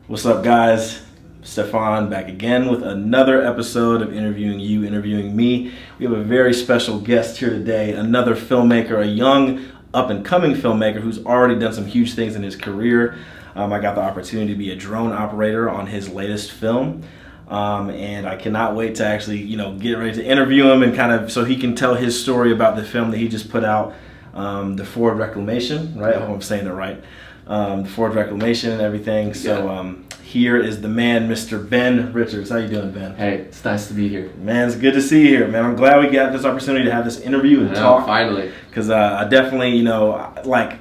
What's up, guys? STEFON back again with another episode of Interviewing You, Interviewing Me. We have a very special guest here today, another filmmaker, a young up-and-coming filmmaker who's already done some huge things in his career. I got the opportunity to be a drone operator on his latest film. And I cannot wait to actually, get ready to interview him and kind of so he can tell his story about the film that he just put out, the Forge Reclamation, right? I hope I'm saying it right. The Forge Reclamation and everything. So here is the man, Mr. Ben Richards. How you doing, Ben? Hey, it's nice to be here. Man, it's good to see you here, man. I'm glad we got this opportunity to have this interview and talk. Finally. Because I definitely, I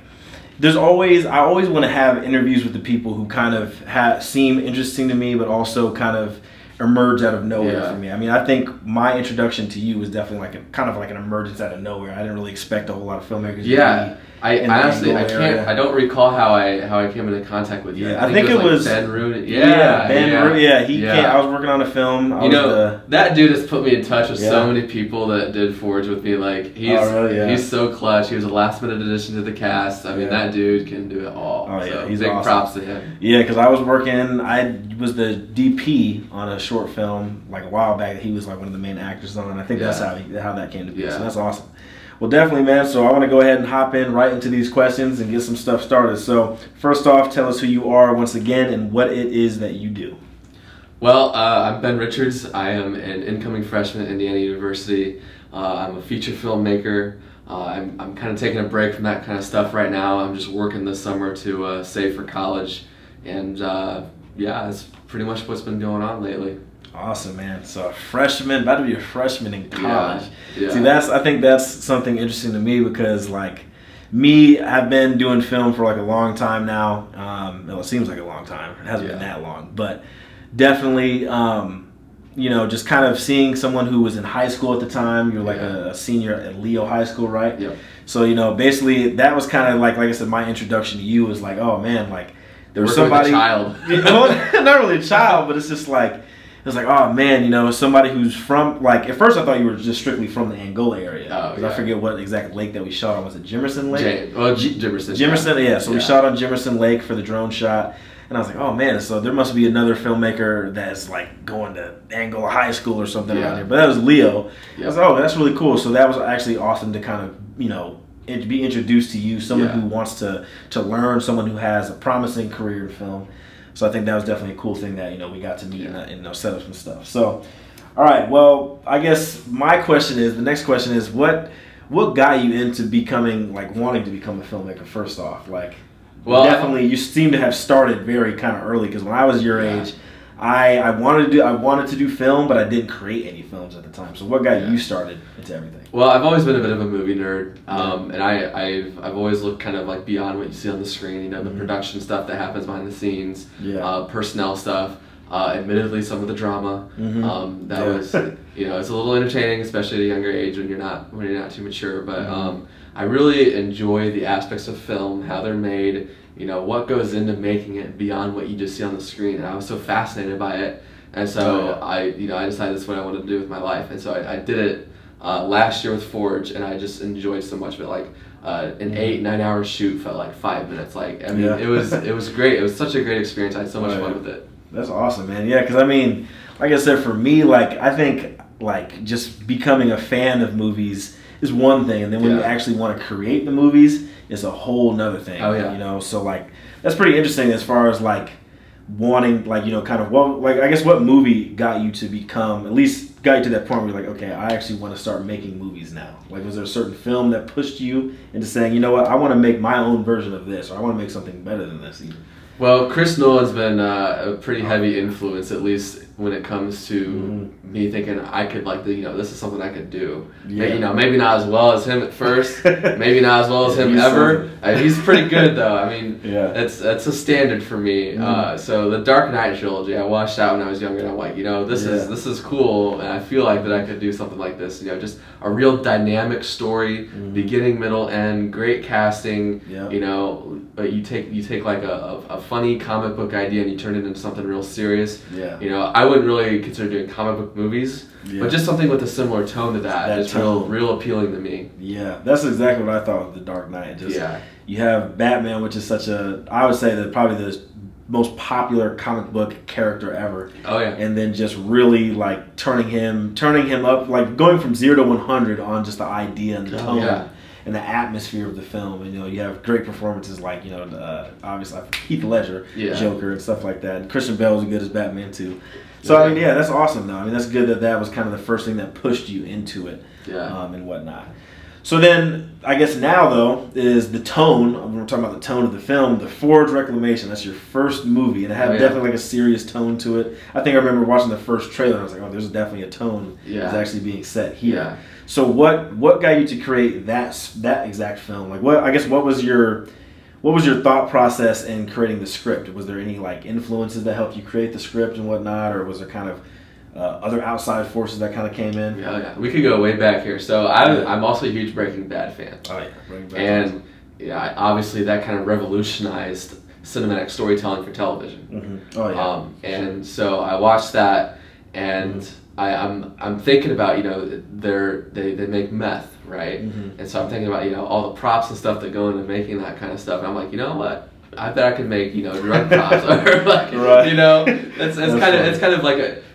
always want to have interviews with the people who kind of seem interesting to me, but also kind of emerge out of nowhere for me. I mean, I think my introduction to you was definitely kind of like an emergence out of nowhere. I didn't really expect a whole lot of filmmakers. Yeah, I honestly I don't recall how I came into contact with you. Yeah, I think it was Ben Rooney. Ben. He came. I was working on a film. That dude has put me in touch with so many people that did Forge with me. Like he's so clutch. He was a last minute addition to the cast. I mean, that dude can do it all. Oh yeah, so he's big awesome. Props to him. Yeah, because I was working. I was the DP on a short film like a while back. He was like one of the main actors on, and I think that's how that came to be. So that's awesome. Well, definitely, man. So I want to go ahead and hop in right into these questions and get some stuff started. So first off, tell us who you are once again and what it is that you do. Well, I'm Ben Richards. I am an incoming freshman at Indiana University. I'm a feature filmmaker. I'm kind of taking a break from that kind of stuff right now. I'm just working this summer to save for college. And yeah, that's pretty much what's been going on lately. Awesome, man. So a freshman, about to be a freshman in college. Yeah. See, I think that's something interesting to me because, like, I've been doing film for like a long time now. Well, it seems like a long time. It hasn't been that long, but definitely, just kind of seeing someone who was in high school at the time. You're like a senior at Leo High School, right? Yep. So, basically that was kind of like I said, my introduction to you was like, oh man, like there was somebody, with a child. Not really a child, but it's just like, it's like, oh man, somebody who's from, like, at first I thought you were just strictly from the Angola area. Oh, yeah. I forget what exact lake that we shot on. Was it Jimerson Lake? Jimerson. Jimerson, yeah. So we shot on Jimerson Lake for the drone shot. And I was like, oh man, so there must be another filmmaker that's like going to Angola High School or something around here. But that was Leo. I was like, oh, that's really cool. So that was actually awesome to kind of, be introduced to you, someone who wants to learn, someone who has a promising career in film. So I think that was definitely a cool thing that, we got to meet and set up some stuff. So, all right, well, I guess the next question is, what got you into wanting to become a filmmaker first off? Definitely, you seem to have started very kind of early, because when I was your age, I wanted to do film, but I didn't create any films at the time. So what got you started into everything? Well, I've always been a bit of a movie nerd, and I've always looked kind of like beyond what you see on the screen. The production stuff that happens behind the scenes, personnel stuff. Admittedly, some of the drama that was it's a little entertaining, especially at a younger age when you're not too mature. But I really enjoy the aspects of film, how they're made. What goes into making it beyond what you just see on the screen. And I was so fascinated by it, and so I decided that's what I wanted to do with my life. And so I did it last year with Forge, and I just enjoyed so much of it. Like an 8-9 hour shoot felt like 5 minutes. It was great. It was such a great experience. I had so much fun with it. That's awesome, man. Yeah, because like I said, for me, I think just becoming a fan of movies is one thing, and then when you actually want to create the movies, it's a whole nother thing. Oh yeah. So that's pretty interesting as far as wanting kind of I guess what movie got you to become, at least got you to that point where you're like, okay, I actually want to start making movies now. Was there a certain film that pushed you into saying, you know what, I want to make my own version of this, or I want to make something better than this even? Well, Chris Nolan's been a pretty heavy influence, at least when it comes to me thinking I could this is something I could do. Yeah. Maybe not as well as him at first, maybe not as well as him ever. He's pretty good though. I mean, that's a standard for me. So the Dark Knight trilogy, I watched that when I was younger, and I'm like, this is cool, and I feel like that I could do something like this. Just a real dynamic story, beginning, middle, end, great casting. But you take like a funny comic book idea and you turn it into something real serious. I wouldn't really consider doing comic book movies, but just something with a similar tone to that is real appealing to me. Yeah, that's exactly what I thought of The Dark Knight. You have Batman, which is I would say that probably the most popular comic book character ever. Oh yeah. And then just really like turning him up, like going from 0 to 100 on just the idea and the tone and the atmosphere of the film. And you have great performances like obviously Heath Ledger, Joker, and stuff like that. And Christian Bale was good as Batman too. So I mean, that's awesome though. I mean, that's good that was kind of the first thing that pushed you into it, and whatnot. So then, I guess now though is the tone. We're talking about the tone of the film. The Forge Reclamation. That's your first movie, and it had definitely like a serious tone to it. I think I remember watching the first trailer, and I was like, oh, there's definitely a tone that's actually being set here. Yeah. So what got you to create that exact film? Like what was your thought process in creating the script? Was there any like influences that helped you create the script and whatnot, or was there kind of other outside forces that kind of came in? Yeah. We could go way back here. So I'm also a huge Breaking Bad fan. Oh yeah, Breaking Bad. And obviously that kind of revolutionized cinematic storytelling for television. Mm-hmm. Oh yeah. And so I watched that, and I'm thinking about they make meth, right? Mm-hmm. And so I'm thinking about all the props and stuff that go into making that kind of stuff. And I'm like, you know what? I bet I could make drug props or like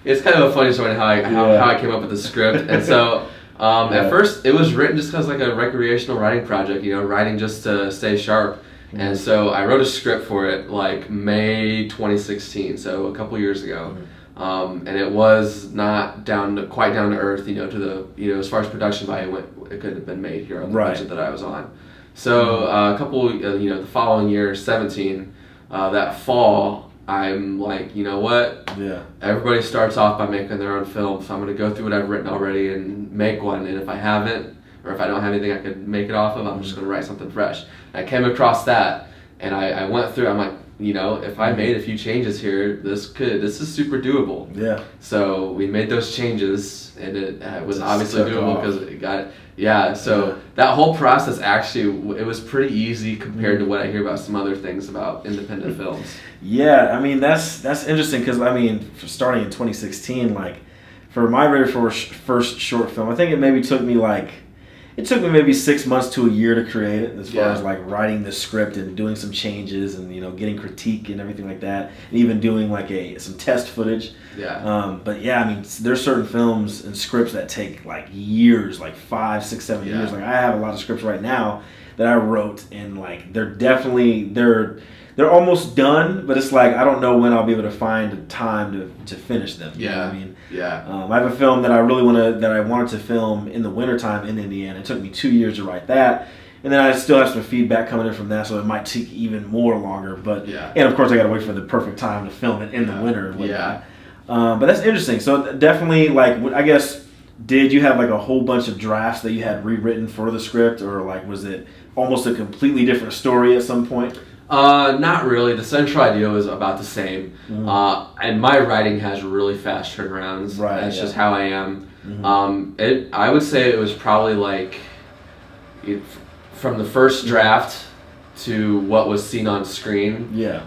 it's kind of a funny story how I came up with the script. And so at first it was written just because like a recreational writing project, writing just to stay sharp. Mm-hmm. And so I wrote a script for it like May 2016, so a couple years ago. Mm-hmm. And it was not quite down to earth, to the as far as production value went, it could have been made here on the budget that I was on. So a couple, the following year, 17, that fall, I'm like, you know what? Yeah. Everybody starts off by making their own film, so I'm going to go through what I've written already and make one. And if I haven't, or if I don't have anything I could make it off of, I'm just going to write something fresh. And I came across that, and I went through. I'm like, if I made a few changes here, this is super doable. Yeah. So we made those changes, and it was obviously doable because it got it. Yeah. So that whole process actually, it was pretty easy compared to what I hear about some other things about independent films. Yeah, I mean that's interesting because I mean, starting in 2016, like for my very first short film, I think it maybe took me maybe 6 months to a year to create it, as far as like writing the script and doing some changes and getting critique and everything like that, and even doing like some test footage. Yeah. But yeah, I mean, there's certain films and scripts that take like years, like 5, 6, 7 years. Like I have a lot of scripts right now that I wrote, and like they're almost done, but it's like I don't know when I'll be able to find time to finish them. You know what I mean? Yeah. I have a film that I wanted to film in the wintertime in Indiana. It took me 2 years to write that. And then I still have some feedback coming in from that, so it might take even more longer. But and of course I gotta wait for the perfect time to film it in the winter. But that's interesting. So definitely, like, I guess, did you have like a whole bunch of drafts that you had rewritten for the script, or like was it almost a completely different story at some point? Not really. The central idea was about the same. Mm-hmm. And my writing has really fast turnarounds. Right. That's just how I am. Mm-hmm. I would say it was probably like from the first draft to what was seen on screen. Yeah.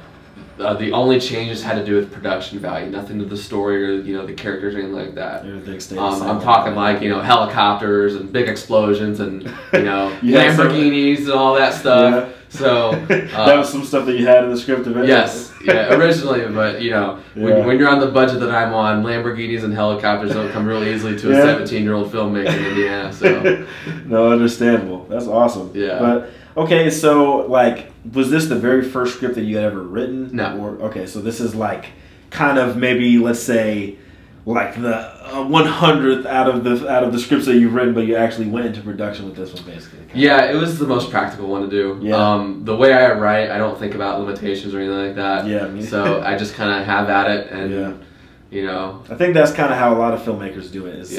The only changes had to do with production value, nothing to the story or the characters or anything like that. Everything stayed the same. I'm talking like helicopters and big explosions and Lamborghinis and all that stuff. Yeah. So that was some stuff that you had in the script eventually. Yes, originally, but when you're on the budget that I'm on, Lamborghinis and helicopters don't come real easily to a 17-year-old filmmaker in Indiana. So no, understandable. That's awesome. Yeah. But okay, so like, was this the very first script that you had ever written? No. Okay, so this is like kind of maybe, let's say, like the 100th out of the scripts that you've written, but you actually went into production with this one, basically. Yeah, it was the most practical one to do. Yeah. The way I write, I don't think about limitations or anything like that. Yeah. So I just kind of have at it, and I think that's kind of how a lot of filmmakers do it.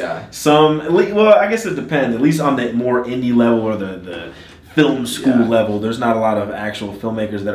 Well, I guess it depends. At least on the more indie level or the film school level, there's not a lot of actual filmmakers that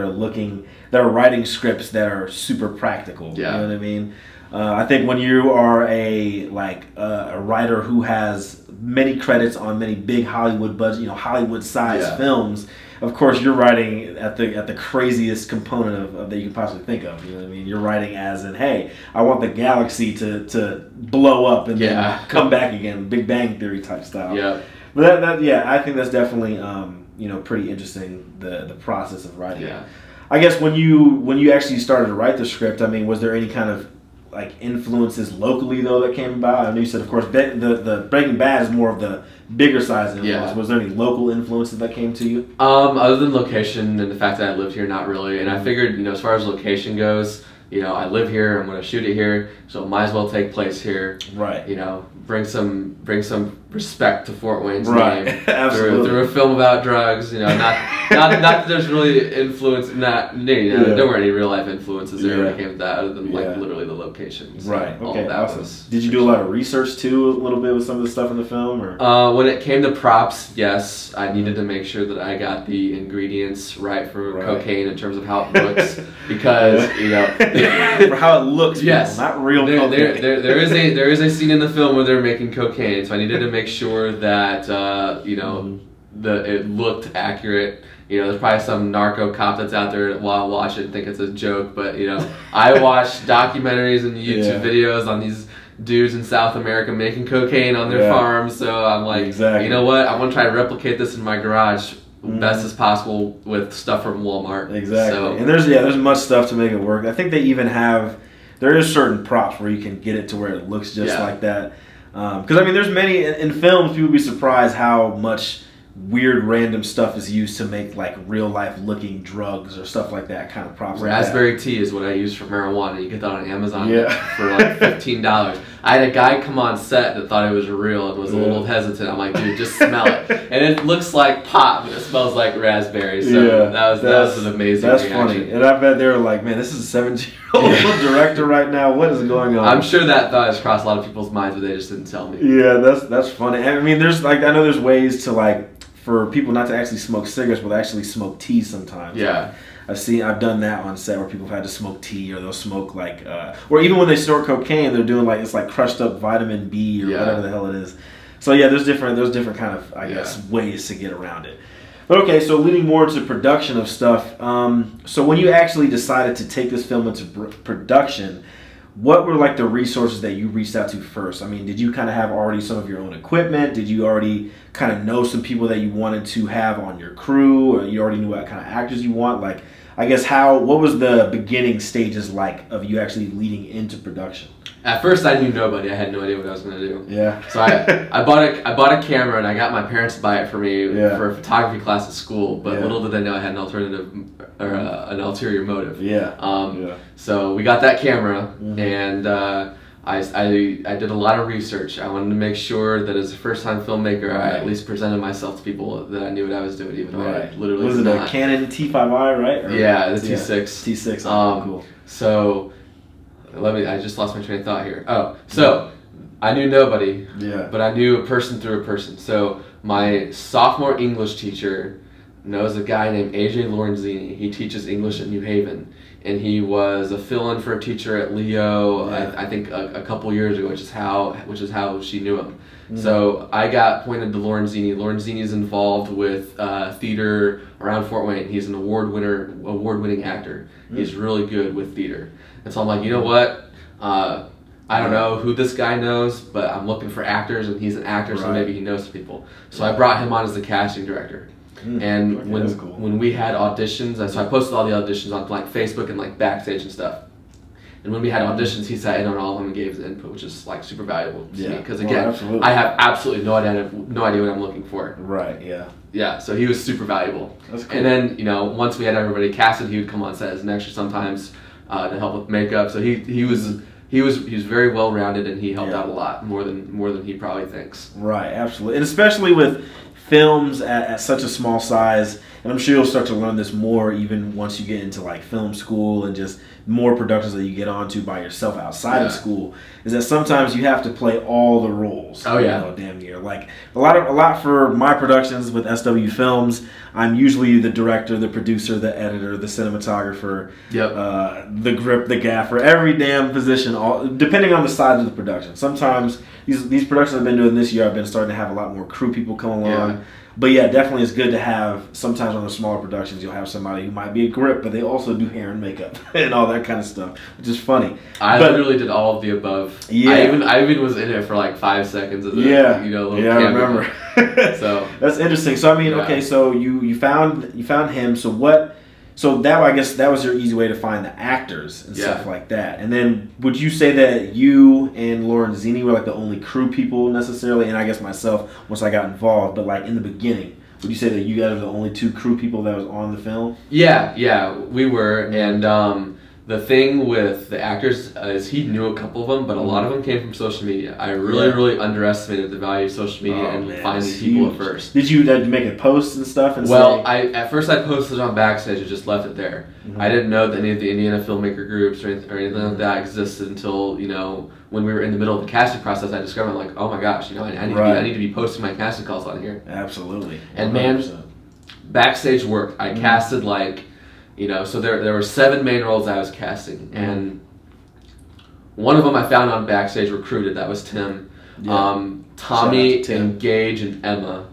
are writing scripts that are super practical. Yeah. You know what I mean? I think when you are a writer who has many credits on many big Hollywood budget, Hollywood-sized films, of course you're writing at the craziest component of that you can possibly think of. You know what I mean? You're writing as in, hey, I want the galaxy to blow up and then come back again, Big Bang Theory type style. Yeah. But I think that's definitely pretty interesting, the process of writing. Yeah. I guess when you actually started to write the script, I mean, was there any kind of like influences locally though that came about? I know you said, of course, the Breaking Bad is more of the bigger size influence. Yeah. Was there any local influences that came to you? Other than location and the fact that I lived here, not really. And I figured, you know, as far as location goes, you know, I live here. I'm going to shoot it here, so it might as well take place here. Right. You know, bring some respect to Fort Wayne's right. name Absolutely. through a film about drugs. You know, not that there's really influence. There weren't any real life influences there when it came to that, other than like literally the locations. Right. All Okay. that Awesome. Did you do a lot of research too, a little bit with some of the stuff in the film, or? When it came to props, yes, I needed to make sure that I got the ingredients right for cocaine in terms of how it looks, because you know. For how it looks, yes, people, not real cocaine. There is a scene in the film where they're making cocaine, so I needed to make sure that you know it looked accurate. You know, there's probably some narco cop that's out there while I watch it and think it's a joke, but you know, I watch documentaries and YouTube videos on these dudes in South America making cocaine on their farms, so I'm like, you know what, I want to try to replicate this in my garage best as possible with stuff from Walmart. Exactly. So, and there's much stuff to make it work. I think they even have, there is certain props where you can get it to where it looks just like that. Because I mean, there's many in films. People be surprised how much weird random stuff is used to make like real life looking drugs or stuff like that, kind of props. Raspberry like tea is what I use for marijuana. You get that on Amazon for like $15. I had a guy come on set that thought it was real and was a little hesitant. I'm like, dude, just smell it, and it looks like pop, but it smells like raspberry. So that was an amazing reaction. Funny, and I bet they were like, man, this is a 17-year-old director right now. What is going on? I'm sure that thought has crossed a lot of people's minds, but they just didn't tell me. Yeah, that's funny. I mean, there's like, I know there's ways to like, for people not to actually smoke cigarettes, but actually smoke tea sometimes. Yeah. I've done that on set where people have had to smoke tea, or they'll smoke like, or even when they snort cocaine, they're doing like, it's like crushed up vitamin B or whatever the hell it is. So yeah, there's different kind of, I guess, ways to get around it. But okay, so leading more to production of stuff. So when you actually decided to take this film into production, what were like the resources that you reached out to first? I mean, did you kind of have already some of your own equipment? Did you already kind of know some people that you wanted to have on your crew, or you already knew what kind of actors you want? Like, I guess what was the beginning stages like of you actually leading into production? At first, I knew nobody. I had no idea what I was going to do. Yeah. So I bought a camera, and I got my parents to buy it for me for a photography class at school. But little did they know I had an alternative or an ulterior motive. So we got that camera, and I did a lot of research. I wanted to make sure that as a first-time filmmaker, I at least presented myself to people that I knew what I was doing, even though I literally was it a Canon T5i, right? Or, yeah, the T6. T6. Cool. So. I just lost my train of thought here. Oh, so I knew nobody, but I knew a person through a person. So my sophomore English teacher knows a guy named AJ Lorenzini. He teaches English at New Haven, and he was a fill-in for a teacher at Leo. I think a couple years ago, which is how she knew him. So I got pointed to Lorenzini. Lorenzini is involved with theater around Fort Wayne. He's an award-winning actor. He's really good with theater. And so I'm like, you know what? I don't know who this guy knows, but I'm looking for actors, and he's an actor, so maybe he knows some people. So I brought him on as the casting director. And when we had auditions, so I posted all the auditions on like Facebook and like Backstage and stuff. And when we had auditions, he sat in on all of them and gave his input, which is like super valuable to me. Because again, I have absolutely no idea what I'm looking for. Right. Yeah. Yeah. So he was super valuable. That's cool. And then once we had everybody casted, he would come on set as an extra sometimes to help with makeup. So he was very well rounded, and he helped out a lot more than he probably thinks. Right. Absolutely. And especially with films at such a small size, and I'm sure you'll start to learn this more even once you get into like film school and just more productions that you get onto by yourself outside of school, is that sometimes you have to play all the roles. Oh yeah, damn near. Like a lot for my productions with SW Films, I'm usually the director, the producer, the editor, the cinematographer, the grip, the gaffer, every damn position, all depending on the size of the production. Sometimes these productions I've been doing this year, I've been starting to have a lot more crew people come along. But yeah, definitely it's good to have, sometimes on the smaller productions, you'll have somebody who might be a grip, but they also do hair and makeup and all that kind of stuff, which is funny. I literally did all of the above. Yeah. I even was in it for like 5 seconds as a little camera. I remember. So that's interesting. So I mean, okay, so you found him. So So that, I guess that was your easy way to find the actors and stuff like that. And then would you say that you and Lauren Zini were like the only crew people necessarily? And I guess myself, once I got involved, but like in the beginning, would you say that you guys are the only 2 crew people that was on the film? Yeah, we were. And the thing with the actors is he knew a couple of them, but a lot of them came from social media. I really underestimated the value of social media and finding people at first. Did you make a post and stuff? And well, at first I posted on Backstage and just left it there. I didn't know that any of the Indiana filmmaker groups or anything like that existed until, you know, when we were in the middle of the casting process. I discovered, like, oh my gosh, you know, I need to be posting my casting calls on here. Absolutely. 100%. And man, Backstage worked. I casted like, you know, so there were 7 main roles I was casting, and one of them I found on Backstage recruited. That was Tim. Tommy and Gage and Emma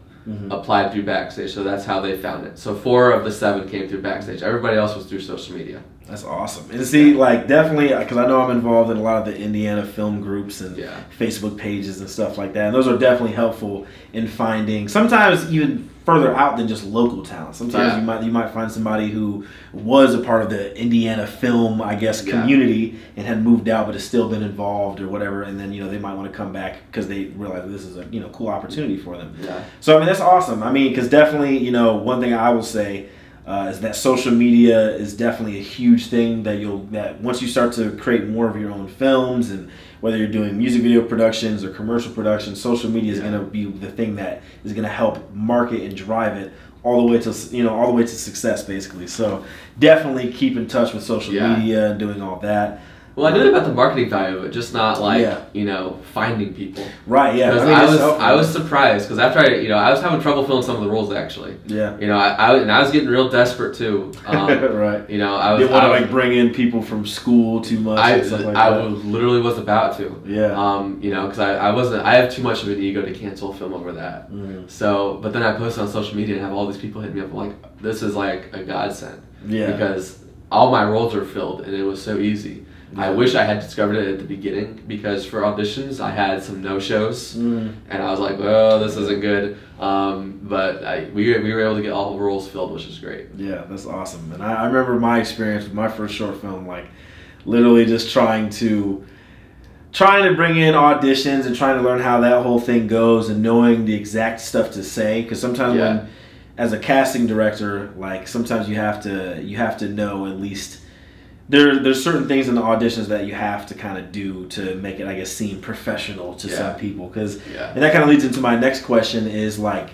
applied through Backstage, so that's how they found it. So 4 of the 7 came through Backstage. Everybody else was through social media. That's awesome. And see, like, definitely, because I know I'm involved in a lot of the Indiana film groups and Facebook pages and stuff like that. And those are definitely helpful in finding, sometimes even further out than just local talent. Sometimes you might find somebody who was a part of the Indiana film, I guess, community and had moved out but has still been involved or whatever. And then, you know, they might want to come back because they realize this is a, you know, cool opportunity for them. So, I mean, that's awesome. I mean, because definitely, you know, one thing I will say is that social media is definitely a huge thing that once you start to create more of your own films, and whether you're doing music video productions or commercial productions, social media is going to be the thing that is going to help market and drive it all the way to, you know, all the way to success, basically. So definitely keep in touch with social media and doing all that. Well, I knew about the marketing value of it, just not like, you know, finding people. Right, yeah. I was surprised, because after I was having trouble filling some of the roles, actually. Yeah. You know, I was getting real desperate, too. Right. You know, I was... Didn't want to, like, bring in people from school too much and stuff like that. I literally was about to. Yeah. You know, because I have too much of an ego to cancel a film over that. So, but then I posted on social media and have all these people hit me up, like, this is like a godsend. Yeah. Because all my roles are filled, and it was so easy. I wish I had discovered it at the beginning, because for auditions I had some no-shows, and I was like, "Oh, this isn't good." But we were able to get all the roles filled, which is great. Yeah, that's awesome. And I remember my experience with my first short film, like literally just trying to bring in auditions and trying to learn how that whole thing goes, and knowing the exact stuff to say, because sometimes when, as a casting director, like sometimes you have to know at least. There's certain things in the auditions that you have to kind of do to make it, I guess, seem professional to some people. And that kind of leads into my next question is, like,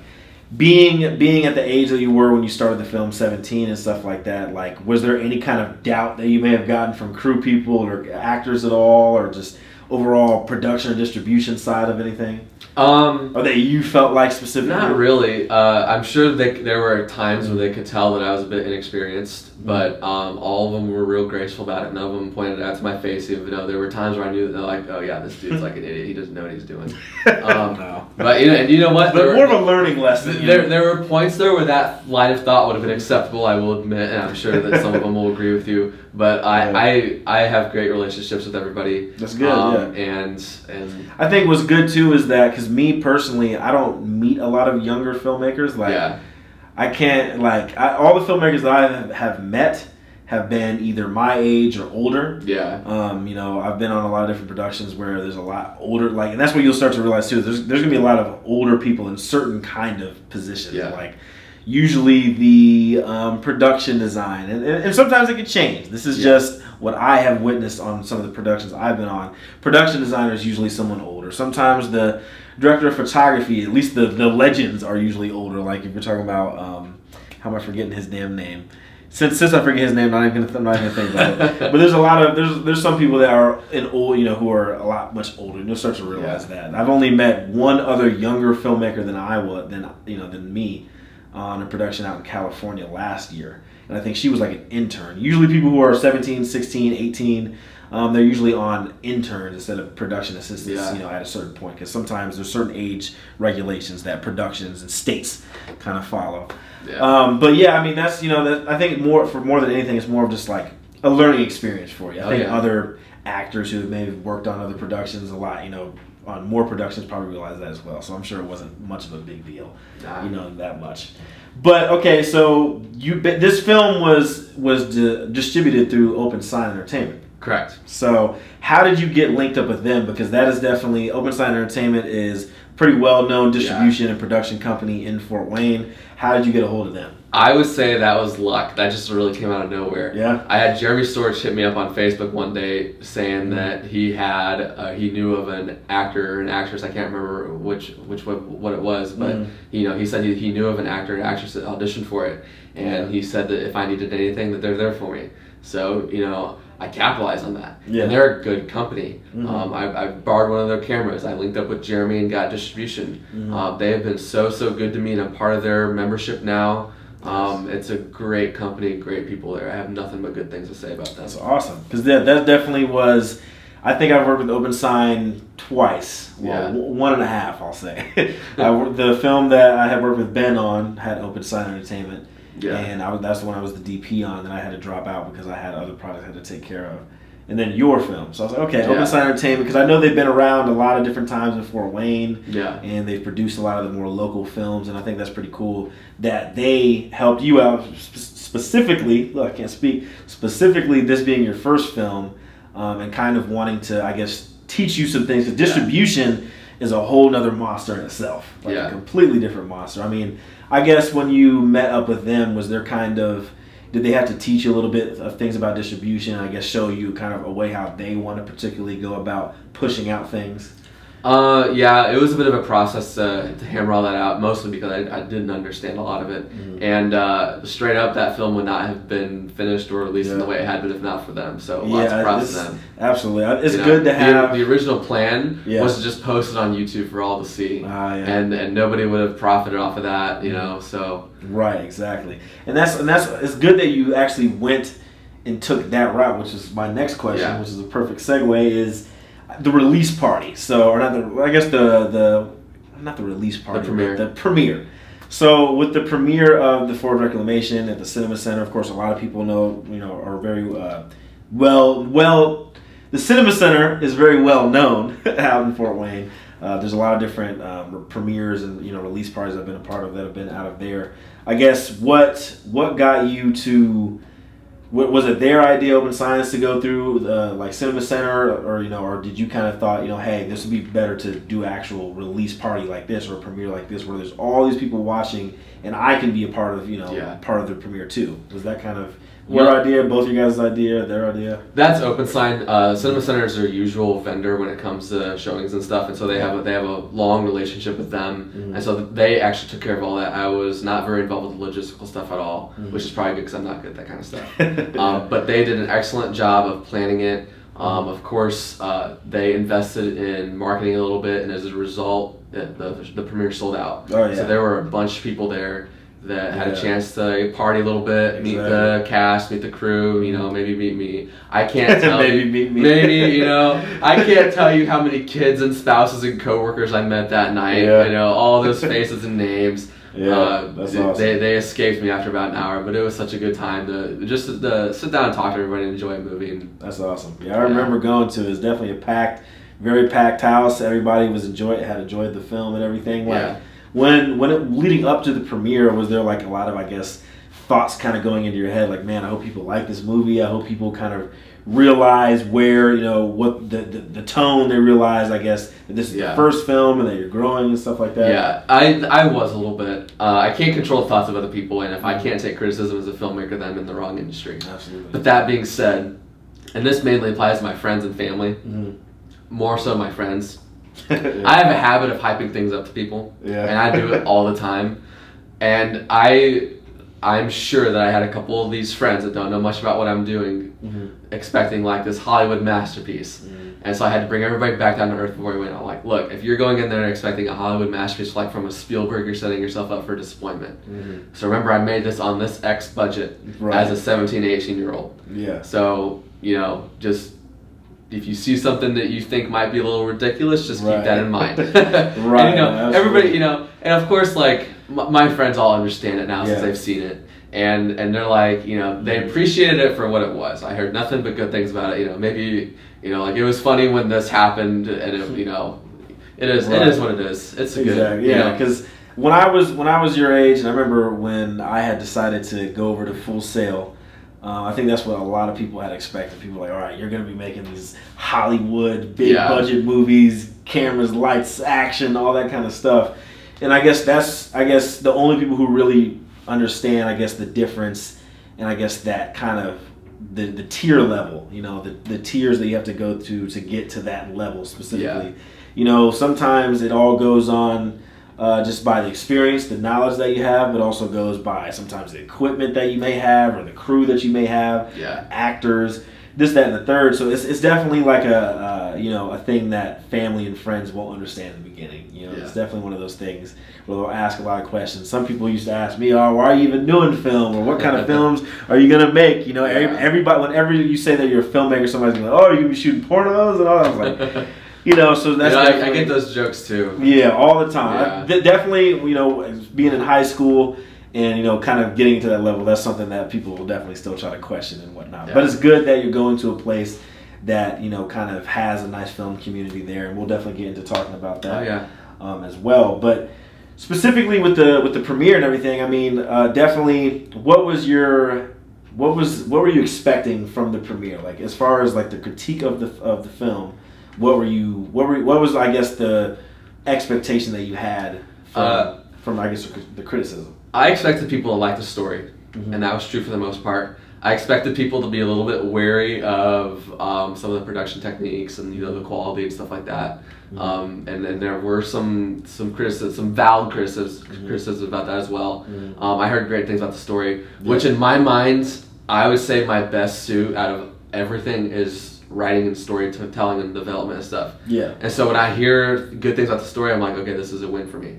being at the age that you were when you started the film, 17 and stuff like that, like, was there any kind of doubt that you may have gotten from crew people or actors at all, or just overall production or distribution side of anything? Or that you felt like specifically? Not really. I'm sure there were times where they could tell that I was a bit inexperienced, but all of them were real graceful about it. None of them pointed it out to my face, even though there were times where I knew that they're like, "Oh yeah, this dude's like an idiot. He doesn't know what he's doing." No. But you know what? But more of a learning lesson. There were points there where that line of thought would have been acceptable, I will admit, and I'm sure that some of them will agree with you. But I have great relationships with everybody. That's good. And I think what's good too is that, because me personally, I don't meet a lot of younger filmmakers. Like, I can't, like, all the filmmakers that I have met have been either my age or older. Yeah. You know, I've been on a lot of different productions where there's a lot older, like, and that's what you'll start to realize too. There's gonna be a lot of older people in certain kind of positions. Yeah. Like, usually the production design, and sometimes it can change. This is just what I have witnessed on some of the productions I've been on. Production designer is usually someone older. Sometimes the director of photography, at least the legends, are usually older. Like if you're talking about, how am I forgetting his damn name? Since I forget his name, I'm not gonna think about it. But there's a lot of there's some people that are who are a lot much older, and you'll start to realize that. And I've only met one other younger filmmaker than me on a production out in California last year. And I think she was like an intern. Usually people who are 17, 16, 18, they're usually on interns instead of production assistants, at a certain point. Because sometimes there's certain age regulations that productions and states kind of follow. Yeah. But yeah, I mean, that's, I think more than anything, it's more of just like a learning experience for you. I think other actors who maybe worked on other productions a lot, on more productions probably realize that as well. So I'm sure it wasn't much of a big deal, that much. But okay, so this film was distributed through Open Sign Entertainment. Correct. So how did you get linked up with them? Because that is definitely, Open Sign Entertainment is pretty well-known distribution and production company in Fort Wayne. How did you get a hold of them? I would say that was luck. That just really came out of nowhere. Yeah. I had Jeremy Storch hit me up on Facebook one day saying that he knew of an actor or an actress. I can't remember what it was, but he said he knew of an actor and actress that auditioned for it, and he said that if I needed anything, that they're there for me. So I capitalized on that. Yeah. And they're a good company. I borrowed one of their cameras. I linked up with Jeremy and got distribution. They have been so good to me, and I'm part of their membership now. It's a great company, great people there. I have nothing but good things to say about them. That's awesome. Because that definitely was, I think I've worked with Open Sign twice. Well, 1.5, I'll say. The film that I had worked with Ben on had Open Sign Entertainment. Yeah. And that's the one I was the DP on, and I had to drop out because I had other projects I had to take care of. And then your film. So I was like, okay, Open Sign Entertainment, because I know they've been around a lot of different times in Fort Wayne. Yeah. And they've produced a lot of the more local films, and I think that's pretty cool that they helped you out specifically. Look, I can't speak. Specifically, this being your first film, and kind of wanting to, I guess, teach you some things. The distribution is a whole nother monster in itself. Like a completely different monster. I mean, I guess when you met up with them, was there did they have to teach you a little bit of things about distribution? I guess show you kind of a way how they want to particularly go about pushing out things? Yeah, it was a bit of a process to hammer all that out, mostly because I didn't understand a lot of it. And straight up, that film would not have been finished or released in the way it had been if not for them. So lots of props to them. Absolutely. It's good to have... The original plan was to just post it on YouTube for all to see. And nobody would have profited off of that, so... Right, exactly. And that's it's good that you actually went and took that route, which is my next question, which is a perfect segue, is... the release party. So, or not the, I guess not the release party, the premiere. So with the premiere of the Forge Reclamation at the Cinema Center, of course, a lot of people know, are very well. The Cinema Center is very well known out in Fort Wayne. There's a lot of different premieres and release parties I've been a part of that have been out of there. I guess what got you to. Was it their idea, Open Science, to go through like Cinema Center, or did you kind of thought, hey, this would be better to do an actual release party like this or a premiere like this, where there's all these people watching, and I can be a part of, part of the premiere too? Was that kind of your idea, both your guys' idea, their idea? That's Open Sign. Cinema Center is their usual vendor when it comes to showings and stuff, and so they have a long relationship with them, and so they actually took care of all that. I was not very involved with the logistical stuff at all, which is probably good because I'm not good at that kind of stuff. But they did an excellent job of planning it. Of course, they invested in marketing a little bit, and as a result, the premiere sold out. Oh, yeah. So there were a bunch of people there that had a chance to party a little bit, meet the cast, meet the crew, maybe meet me. I can't tell maybe meet me. Maybe, I can't tell you how many kids and spouses and coworkers I met that night. All those faces and names. That's awesome. They escaped me after about an hour, but it was such a good time to sit down and talk to everybody and enjoy a movie. That's awesome. Yeah, I remember going to it. It was definitely very packed house. Everybody had enjoyed the film and everything. When leading up to the premiere, was there like a lot of, I guess, thoughts kind of going into your head, like, man, I hope people like this movie. I hope people kind of realize where, what the tone, they realize, I guess, that this is the first film and that you're growing and stuff like that. Yeah, I was a little bit. I can't control the thoughts of other people, and if I can't take criticism as a filmmaker, then I'm in the wrong industry. Absolutely. But that being said, and this mainly applies to my friends and family, more so my friends. I have a habit of hyping things up to people, and I do it all the time. And I'm sure that I had a couple of these friends that don't know much about what I'm doing, expecting like this Hollywood masterpiece. And so I had to bring everybody back down to earth before we went. I'm like, look, if you're going in there expecting a Hollywood masterpiece like from a Spielberg, you're setting yourself up for disappointment. So remember, I made this on this X budget as a 17, 18-year-old. Yeah. So, just... if you see something that you think might be a little ridiculous, just keep that in mind. And, everybody, and of course, like, my friends all understand it now since they've seen it. And they're like, they appreciated it for what it was. I heard nothing but good things about it. Maybe, like, it was funny when this happened, and it is what it is. It's a good, yeah, because when I was your age, and I remember when I had decided to go over to Full Sail. I think that's what a lot of people had expected. People were like, all right, you're going to be making these Hollywood, big budget movies, cameras, lights, action, all that kind of stuff. And I guess the only people who really understand, I guess, the difference, and I guess that kind of the tier level, you know, the tiers that you have to go to get to that level specifically. Yeah. You know, sometimes it all goes on just by the experience, the knowledge that you have, but also goes by sometimes the equipment that you may have or the crew that you may have, actors, this, that, and the third. So it's definitely like a thing that family and friends won't understand in the beginning. You know, it's definitely one of those things where they'll ask a lot of questions. Some people used to ask me, "Oh, why are you even doing film? Or what kind of films are you gonna make?" You know, everybody, whenever you say that you're a filmmaker, somebody's like, "Oh, are you gonna be shooting pornos?" and all that. I was like. You know, so that's I get those jokes too. Yeah, all the time. Definitely, you know, being in high school and, you know, kind of getting to that level, that's something that people will definitely still try to question and whatnot. Yeah. But it's good that you're going to a place that, you know, kind of has a nice film community there, and we'll definitely get into talking about that as well. But specifically with the premiere and everything, I mean, definitely, what were you expecting from the premiere? Like, as far as like the critique of the film. What was, I guess, the expectation that you had from I guess, the criticism? I expected people to like the story, and that was true for the most part. I expected people to be a little bit wary of some of the production techniques and, you know, the quality and stuff like that. And there were some criticism, some valid criticisms about that as well. I heard great things about the story, which in my mind, I would say my best suit out of everything is writing and storytelling and development and stuff. Yeah. And so when I hear good things about the story, I'm like, okay, this is a win for me.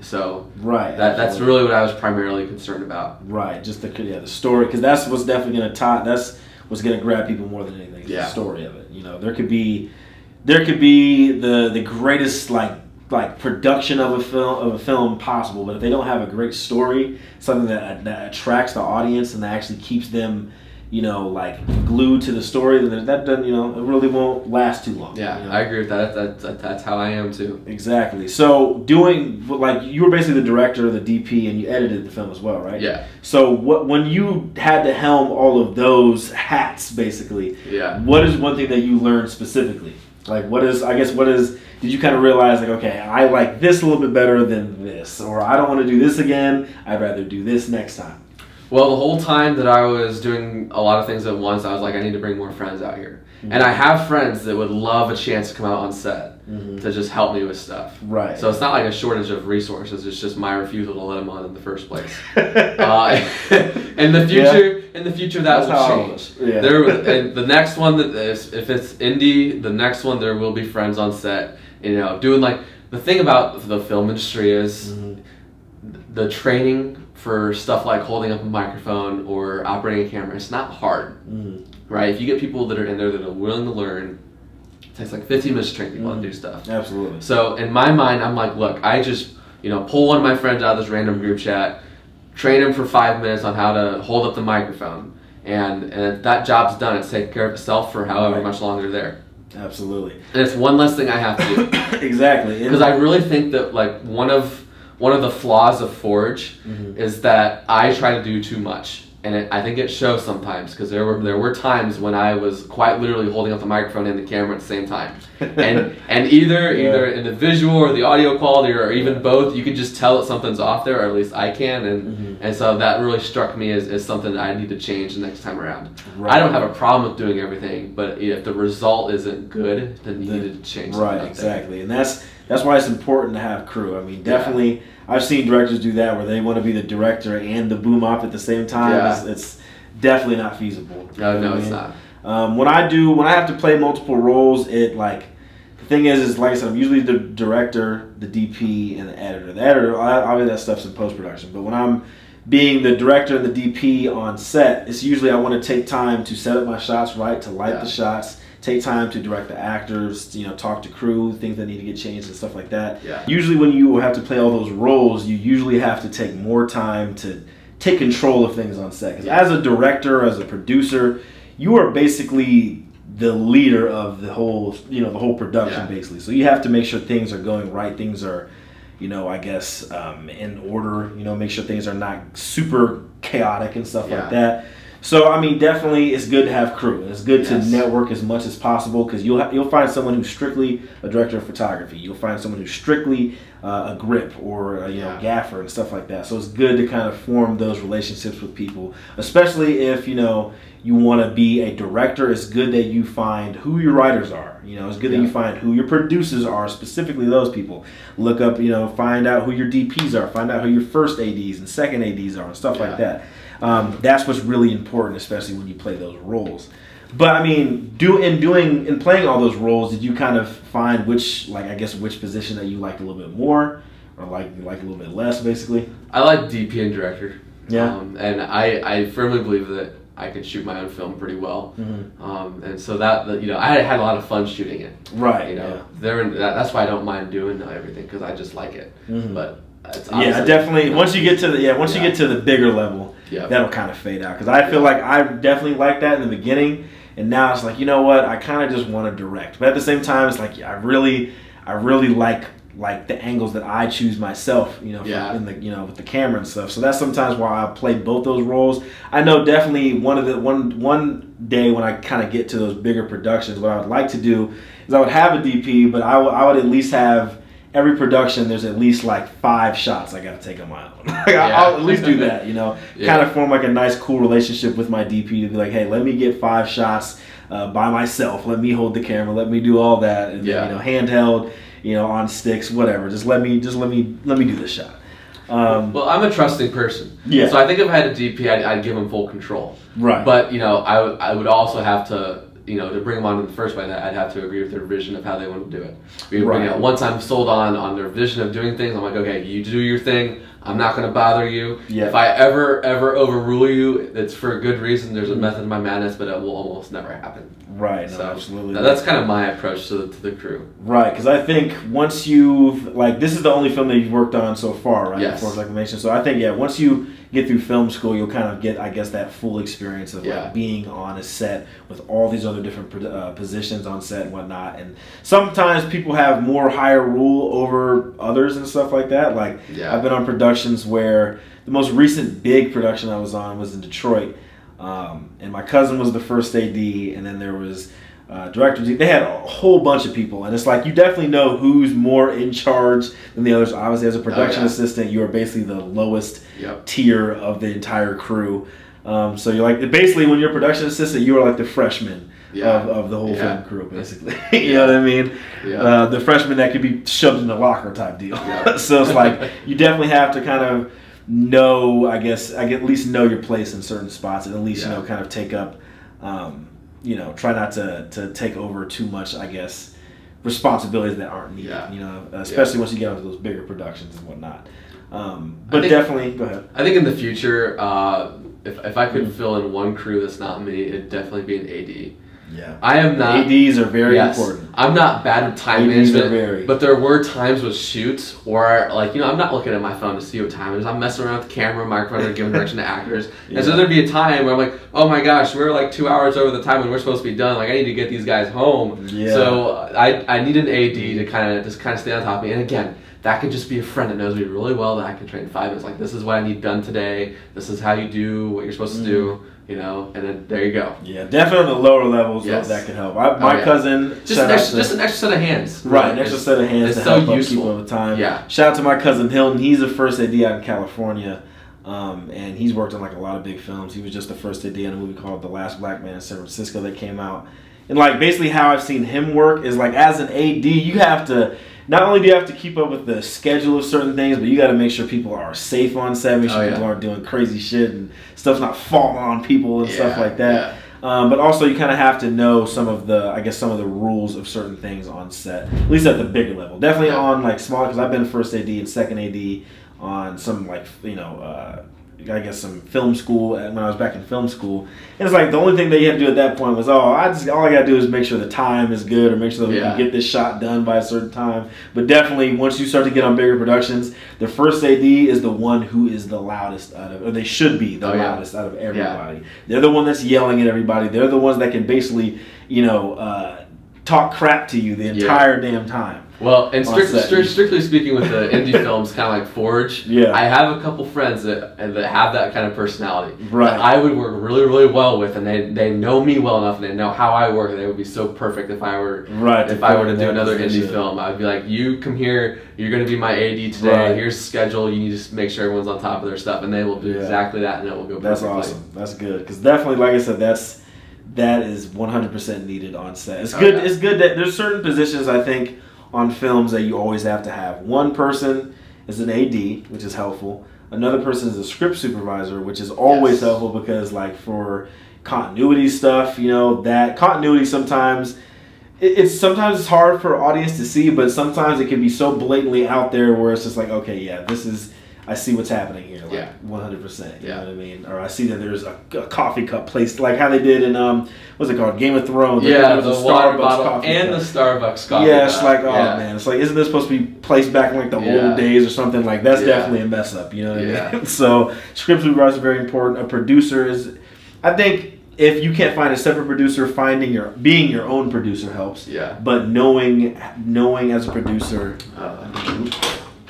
So that's really what I was primarily concerned about. Right. Just the story, because that's what's definitely going to that's what's going to grab people more than anything. The story of it. You know, there could be the greatest like production of a film possible, but if they don't have a great story, something that attracts the audience and that actually keeps them, you know, like glued to the story, then that doesn't, you know, it really won't last too long. Yeah, you know? I agree with that. That's how I am too. Exactly. So you were basically the director, the DP, and you edited the film as well, right? Yeah. So when you had to helm all of those hats, basically, what is one thing that you learned specifically? Like, did you kind of realize, like, okay, I like this a little bit better than this, or I don't want to do this again, I'd rather do this next time? Well, the whole time that I was doing a lot of things at once, I was like, I need to bring more friends out here. And I have friends that would love a chance to come out on set to just help me with stuff. Right. So it's not like a shortage of resources. It's just my refusal to let them on in the first place. In the future, that will change. And the next one, if it's indie, the next one there will be friends on set. You know, doing like the thing about the film industry is the training for stuff like holding up a microphone or operating a camera. It's not hard, right? If you get people that are in there that are willing to learn, it takes like 15 minutes to train people how to do stuff. Absolutely. So in my mind, I'm like, look, I just, you know, pull one of my friends out of this random group chat, train him for 5 minutes on how to hold up the microphone, and that job's done. It's taken care of itself for however much longer there. Absolutely. And it's one less thing I have to do. Exactly. Because I really think that like one of the flaws of Forge is that I try to do too much, and I think it shows sometimes, because there were times when I was quite literally holding up the microphone and the camera at the same time, and either in the visual or the audio quality or even both, you can just tell that something's off there, or at least I can, and so that really struck me as something that I need to change the next time around. Right. I don't have a problem with doing everything, but if the result isn't good, then you need to change something. Right, exactly, and that's why it's important to have crew. I mean, definitely, I've seen directors do that where they want to be the director and the boom op at the same time. Yeah. It's definitely not feasible. No, it's not. When I have to play multiple roles, the thing is like I said, I'm usually the director, the DP, and the editor. The editor, obviously that stuff's in post-production, but when I'm being the director and the DP on set, it's usually I want to take time to set up my shots right, to light the shots, take time to direct the actors, you know, talk to crew, things that need to get changed and stuff like that. Yeah. Usually when you have to play all those roles, you usually have to take more time to take control of things on set. Because as a director, as a producer, you are basically the leader of the whole, you know, the whole production basically. So you have to make sure things are going right, things are, you know, I guess in order, you know, make sure things are not super chaotic and stuff like that. So, I mean, definitely it's good to have crew. It's good to network as much as possible, because you'll find someone who's strictly a director of photography. You'll find someone who's strictly a grip or you know, gaffer and stuff like that. So it's good to kind of form those relationships with people, especially if, you know, you want to be a director. It's good that you find who your writers are. You know, it's good that you find who your producers are, specifically those people. Look up, you know, find out who your DPs are. Find out who your first ADs and second ADs are and stuff like that. That's what's really important, especially when you play those roles. But I mean, in playing all those roles, did you kind of find which position that you liked a little bit more, or like a little bit less, basically? I like DP and director. Yeah. And I firmly believe that I could shoot my own film pretty well. And so that, you know, I had a lot of fun shooting it. Right. You know, that's why I don't mind doing everything, because I just like it. But it's definitely, once you get to the bigger level, that'll kind of fade out, because I feel like I definitely liked that in the beginning, and now it's like, you know what, I kind of just want to direct. But at the same time, it's like I really like the angles that I choose myself, you know, in the, you know, with the camera and stuff. So that's sometimes why I play both those roles. I know definitely one day when I kind of get to those bigger productions, what I would like to do is I would have a DP, but I would at least have every production, there's at least like 5 shots I got to take on my own. I'll at least do that, you know, kind of form like a nice, cool relationship with my DP to be like, hey, let me get 5 shots by myself. Let me hold the camera. Let me do all that, and then, you know, handheld, you know, on sticks, whatever. Just let me do this shot. Well, I'm a trusting person. Yeah. So I think if I had a DP, I'd give him full control. Right. But, you know, I would also have to, you know, to bring them on in the first way, I'd have to agree with their vision of how they want to do it. You know, once I'm sold on their vision of doing things, I'm like, okay, you do your thing. I'm not going to bother you. If I ever overrule you, it's for a good reason. There's a method to my madness, but it will almost never happen. Right. So, no, absolutely. That's kind of my approach to the crew. Right, because I think once you've, like, this is the only film that you've worked on so far, right? Yes. Forge Reclamation. So I think, once you get through film school, you'll kind of get, I guess, that full experience of like being on a set with all these other different positions on set and whatnot. And sometimes people have more higher rule over others and stuff like that. Like, I've been on productions where the most recent big production I was on was in Detroit. And my cousin was the first AD, and then there was directors. They had a whole bunch of people, and it's like you definitely know who's more in charge than the others. Obviously, as a production assistant, you are basically the lowest tier of the entire crew. So you're like, basically, when you're a production assistant, you are like the freshman of the whole film crew, basically. You know what I mean? The freshman that could be shoved in the locker type deal. So it's like you definitely have to kind of know, I guess, at least know your place in certain spots, and at least, you know, kind of take up, you know, try not to take over too much, I guess, responsibilities that aren't needed, you know, especially once you get into those bigger productions and whatnot. But definitely, go ahead. I think in the future, if I could fill in one crew that's not me, it'd definitely be an AD. I am not. ADs are very important. I'm not bad with time management, but there were times with shoots where, like, you know, I'm not looking at my phone to see what time it is. I'm messing around with the camera, microphone, giving direction to actors. And so there'd be a time where I'm like, oh my gosh, we're like 2 hours over the time when we're supposed to be done. Like, I need to get these guys home. So I need an AD to kind of stay on top of me. And again, that could just be a friend that knows me really well that I can train in 5 minutes. Like, this is what I need done today. This is how you do what you're supposed to do. You know, and then there you go. Definitely on the lower levels, that can help. My cousin, just an extra set of hands. Right, an extra set of hands to help keep all the time. Shout out to my cousin Hilton. He's the first AD out in California, and he's worked on like a lot of big films. He was just the first AD in a movie called The Last Black Man in San Francisco that came out. And like basically how I've seen him work is like, as an AD, you have to. Not only do you have to keep up with the schedule of certain things, but you got to make sure people are safe on set, make sure people aren't doing crazy shit and stuff's not falling on people and stuff like that. But also you kind of have to know some of the, I guess, some of the rules of certain things on set, at least at the bigger level. Definitely on like smaller, because I've been first AD and second AD on some, like, you know, I guess some film school when I was back in film school. And it's like the only thing that you had to do at that point was, all I got to do is make sure the time is good, or make sure that we can get this shot done by a certain time. But definitely once you start to get on bigger productions, the first AD is the one who is the loudest out of, or they should be the loudest out of everybody. They're the one that's yelling at everybody. They're the ones that can basically, you know, talk crap to you the entire damn time. Well, and strictly speaking, with the indie films, kind of like Forge, I have a couple friends that have that kind of personality. Right. That I would work really, really well with, and they know me well enough, and they know how I work, and they would be so perfect if I were to do another indie film. I'd be like, you come here, you're going to be my AD today. Here's the schedule. You need to make sure everyone's on top of their stuff, and they will do exactly that, and it will go perfectly. That's awesome. That's good, because definitely, like I said, that is 100% needed on set. It's good. It's good that there's certain positions, I think, on films that you always have to have. One person is an AD, which is helpful. Another person is a script supervisor, which is always helpful, because like for continuity stuff, you know, that continuity sometimes sometimes it's hard for audience to see, but sometimes it can be so blatantly out there where it's just like, okay, this is, I see what's happening here, like 100%. You know what I mean? Or I see that there's a coffee cup placed, like how they did in what's it called, Game of Thrones. Yeah, the water bottle and the Starbucks coffee. Yeah, it's like, oh man, it's like, isn't this supposed to be placed back in like the old days or something? Like that's definitely a mess up. You know what I mean? So script supervisor is very important. A producer is, I think, if you can't find a separate producer, being your own producer helps. Yeah. But knowing as a producer.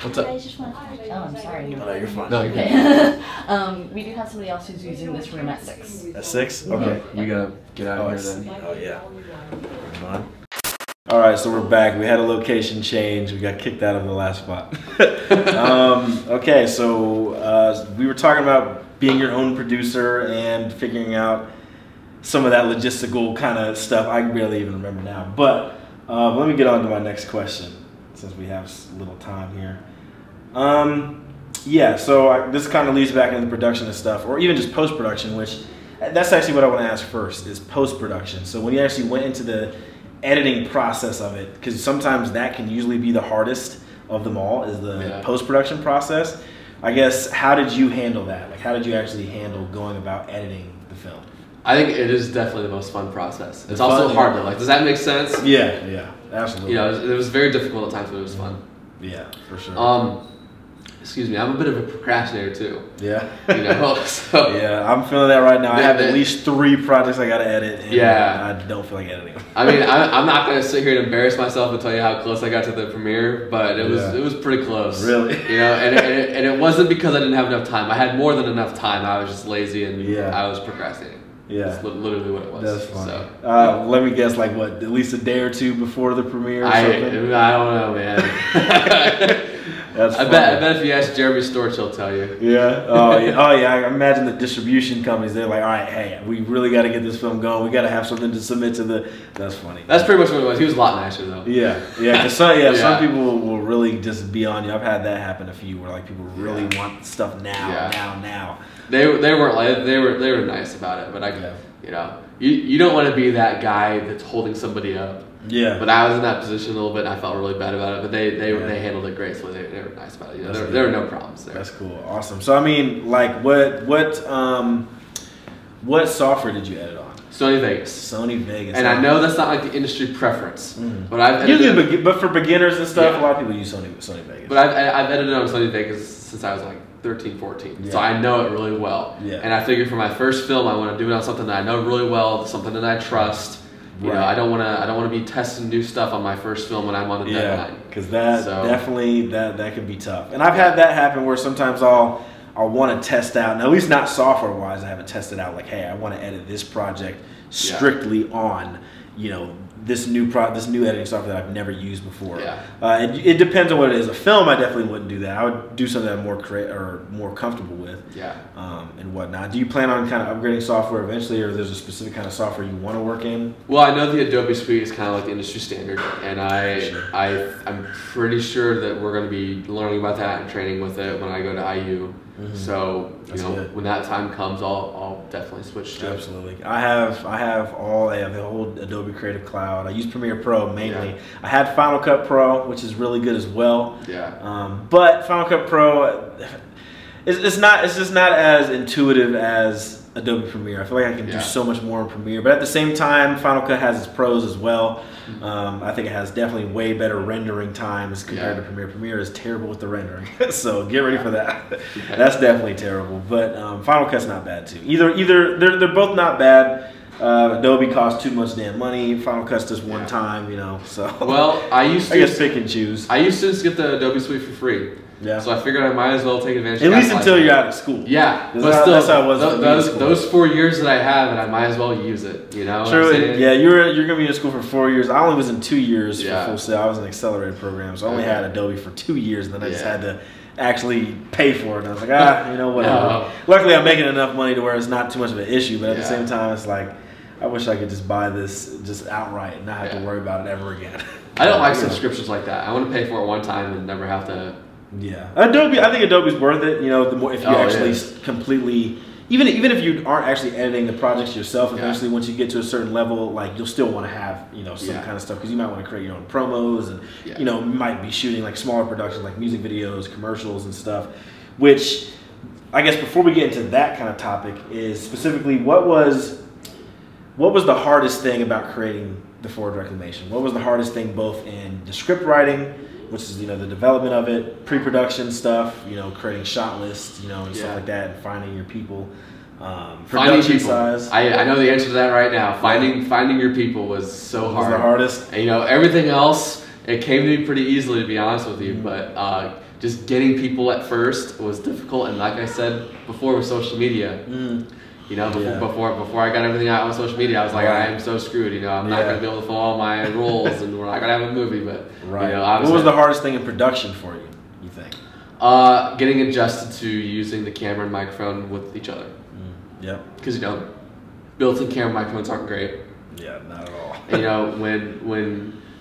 What's up? I just want to I'm sorry. Oh, no, you're fine. No, you're good. We do have somebody else who's using this room at 6. At 6? Okay. We gotta get out of here then. Oh, yeah. Come on. All right, so we're back. We had a location change. We got kicked out of the last spot. Okay, so we were talking about being your own producer and figuring out some of that logistical kind of stuff. I barely even remember now. But let me get on to my next question, since we have a little time here. So this kind of leads back into production and stuff, or even just post-production, which that's actually what I want to ask first, is post-production. So when you actually went into the editing process of it, because sometimes that can usually be the hardest of them all, is the post-production process. I guess, how did you handle that? Like, how did you actually handle going about editing the film? I think it is definitely the most fun process. It's also hard though. Like, does that make sense? Yeah, absolutely. You know, it was very difficult at times, but it was fun. Yeah, for sure. Excuse me, I'm a bit of a procrastinator too. Yeah. You know, so yeah, I'm feeling that right now. I have at least 3 projects I gotta edit, and I don't feel like editing them. I mean, I'm not gonna sit here and embarrass myself and tell you how close I got to the premiere, but it was pretty close. Really? You know, and it wasn't because I didn't have enough time. I had more than enough time. I was just lazy and I was procrastinating. Yeah, that's literally what it was. That's funny. So, let me guess, like what, at least a day or 2 before the premiere or something? I don't know, man. I bet if you ask Jeremy Storch, he'll tell you. Yeah. Oh yeah. I imagine the distribution companies, they're like, all right, hey, we really got to get this film going. We got to have something to submit to the. That's funny. That's pretty much what it was. He was a lot nicer though. Yeah. Cause some people will really just be on you. I've had that happen a few where like people really want stuff now. They weren't like they were nice about it, but you know, you don't want to be that guy that's holding somebody up. Yeah. But I was in that position a little bit, and I felt really bad about it. But they handled it gracefully. They were nice about it. You know, there were no problems there. That's cool. Awesome. So I mean, like, what software did you edit on? Sony Vegas. And I know that's not like the industry preference, but but for beginners and stuff, a lot of people use Sony Vegas. But I've edited on Sony Vegas since I was like 13, 14. So I know it really well. Yeah. And I figured for my first film, I want to do it on something that I know really well, something that I trust. You know, I don't want to be testing new stuff on my first film when I'm on the deadline. Because definitely that can be tough. And I've had that happen where sometimes I'll want to test out, and at least not software wise, I haven't tested out like, hey, I want to edit this project strictly on, you know, this new editing software that I've never used before. It depends on what it is. A film, I definitely wouldn't do that. I would do something I'm more comfortable with. And whatnot. Do you plan on kind of upgrading software eventually, or there's a specific kind of software you want to work in? Well, I know the Adobe Suite is kind of like the industry standard, and I'm pretty sure that we're going to be learning about that and training with it when I go to IU. So when that time comes, I'll definitely switch to it. Absolutely. I have the whole Adobe Creative Cloud. I use Premiere Pro mainly. I had Final Cut Pro, which is really good as well. But Final Cut Pro, it's just not as intuitive as Adobe Premiere. I feel like I can do so much more in Premiere, but at the same time, Final Cut has its pros as well. I think it has definitely way better rendering times compared to Premiere. Premiere is terrible with the rendering, so get ready for that. That's definitely terrible. But Final Cut's not bad too. Either they're both not bad. Adobe costs too much damn money. Final Cut's just one time, you know. So well, I guess pick and choose. I used to just get the Adobe Suite for free. Yeah. So I figured I might as well take advantage. At least until you're out of school. Yeah, but still, that's how it was those 4 years that I have, and I might as well use it. You know. True. Yeah, you're gonna be in school for 4 years. I only was in 2 years for full sail. I was in an accelerated program, so I only had Adobe for 2 years, and then I just had to actually pay for it. And I was like, you know, whatever. No. Luckily, I'm making enough money to where it's not too much of an issue. But at the same time, it's like, I wish I could just buy this just outright and not have to worry about it ever again. I don't like subscriptions like that. I want to pay for it one time and never have to. Yeah, Adobe. I think Adobe's worth it. You know, the more if you actually completely, even if you aren't actually editing the projects yourself, eventually once you get to a certain level, like you'll still want to have some kind of stuff because you might want to create your own promos and you might be shooting like smaller productions like music videos, commercials, and stuff. Which I guess before we get into that kind of topic is specifically what was the hardest thing about creating the Forge Reclamation? What was the hardest thing both in the script writing, which is the development of it, pre-production stuff, creating shot lists, and stuff like that, and finding your people, production size. I know the answer to that right now. Finding your people was so hard. Was the hardest. And, everything else it came to me pretty easily, to be honest with you. But just getting people at first was difficult, and like I said before with social media. Before I got everything out on social media, I was like, I am so screwed. I'm not going to be able to follow all my roles, and we're not going to have a movie. But what was the hardest thing in production for you? You think? Getting adjusted to using the camera and microphone with each other. Yeah. Because built-in camera microphones aren't great. Yeah, not at all.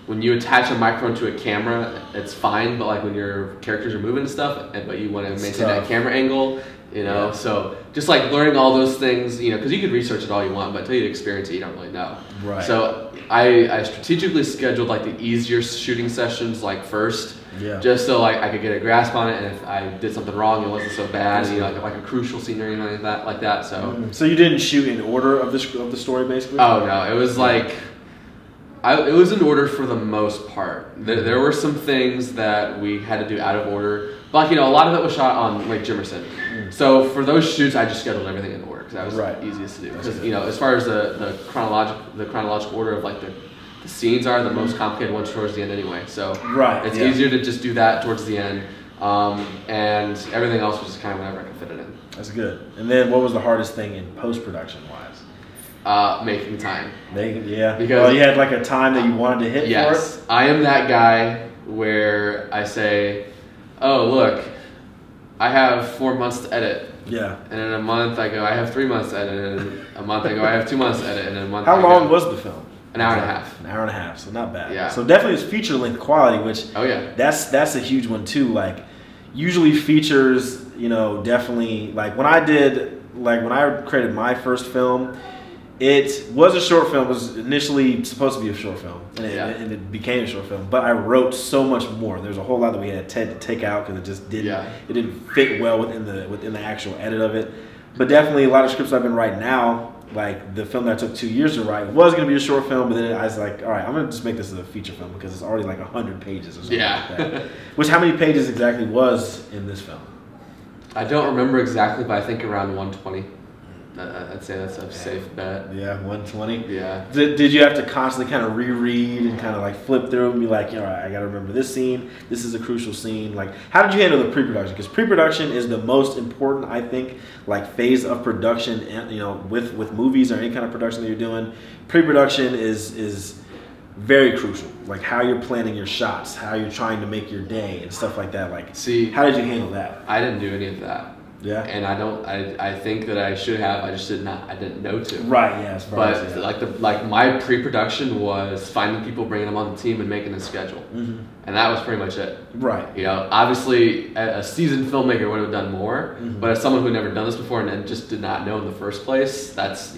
When you attach a microphone to a camera, it's fine. But like when your characters are moving and stuff, but you want to maintain that camera angle. So just like learning all those things, because you could research it all you want, but until you experience it, you don't really know. Right. So I strategically scheduled like the easier shooting sessions like first, just so like I could get a grasp on it, and if I did something wrong, it wasn't so bad. Like a crucial scene or anything like that. So you didn't shoot in order of the story, basically? Oh no, it was like. It was in order for the most part. There were some things that we had to do out of order. But a lot of it was shot on Lake Jimerson. So for those shoots, I just scheduled everything in order because that was the easiest to do. Because as far as the chronological order of like the scenes are, the most complicated ones towards the end anyway. So it's easier to just do that towards the end, and everything else was just kind of whenever I could fit it in. That's good. And then what was the hardest thing in post-production wise? Making time. Because you had like a time that you wanted to hit for it? Yes. I am that guy where I say, oh, look, I have 4 months to edit. Yeah. And in a month I go, I have 3 months to edit. And a month I go, I have 2 months to edit. And in a month How long was the film? An hour and a half. An hour and a half, so not bad. Yeah. So definitely it's feature length quality, which that's a huge one too. Like usually features, definitely like when I created my first film, it was a short film. It was initially supposed to be a short film, and it became a short film. But I wrote so much more. There's a whole lot that we had to take out because it just didn't. It didn't fit well within the actual edit of it. But definitely a lot of scripts I've been writing now, like the film that took 2 years to write, was going to be a short film. But then I was like, all right, I'm going to just make this a feature film because it's already like 100 pages or something like that. Which how many pages exactly was in this film? I don't remember exactly, but I think around 120. I'd say that's a safe bet. Yeah, 120. Yeah. Did you have to constantly kind of reread and kind of like flip through and be like, all right, I got to remember this scene. This is a crucial scene. Like, how did you handle the pre-production? Because pre-production is the most important, I think, like phase of production. And with movies or any kind of production that you're doing, pre-production is very crucial. Like how you're planning your shots, how you're trying to make your day, and stuff like that. Like, how did you handle that? I didn't do any of that. Yeah. And I think that I should have. I just did not. I didn't know to. Right. Yeah. But my pre-production was finding people, bringing them on the team, and making a schedule. And that was pretty much it. Right. Obviously, a seasoned filmmaker would have done more. But as someone who had never done this before and just did not know in the first place, that's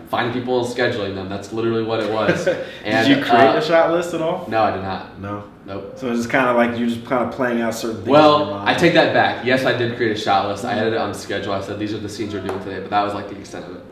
finding people and scheduling them. That's literally what it was. And, did you create a shot list at all? No, I did not. No. Nope. So it's just kind of like you're just kind of playing out certain things. Well, I take that back. Yes, I did create a shot list. I edited it on schedule. I said these are the scenes we're doing today, but that was like the extent of it.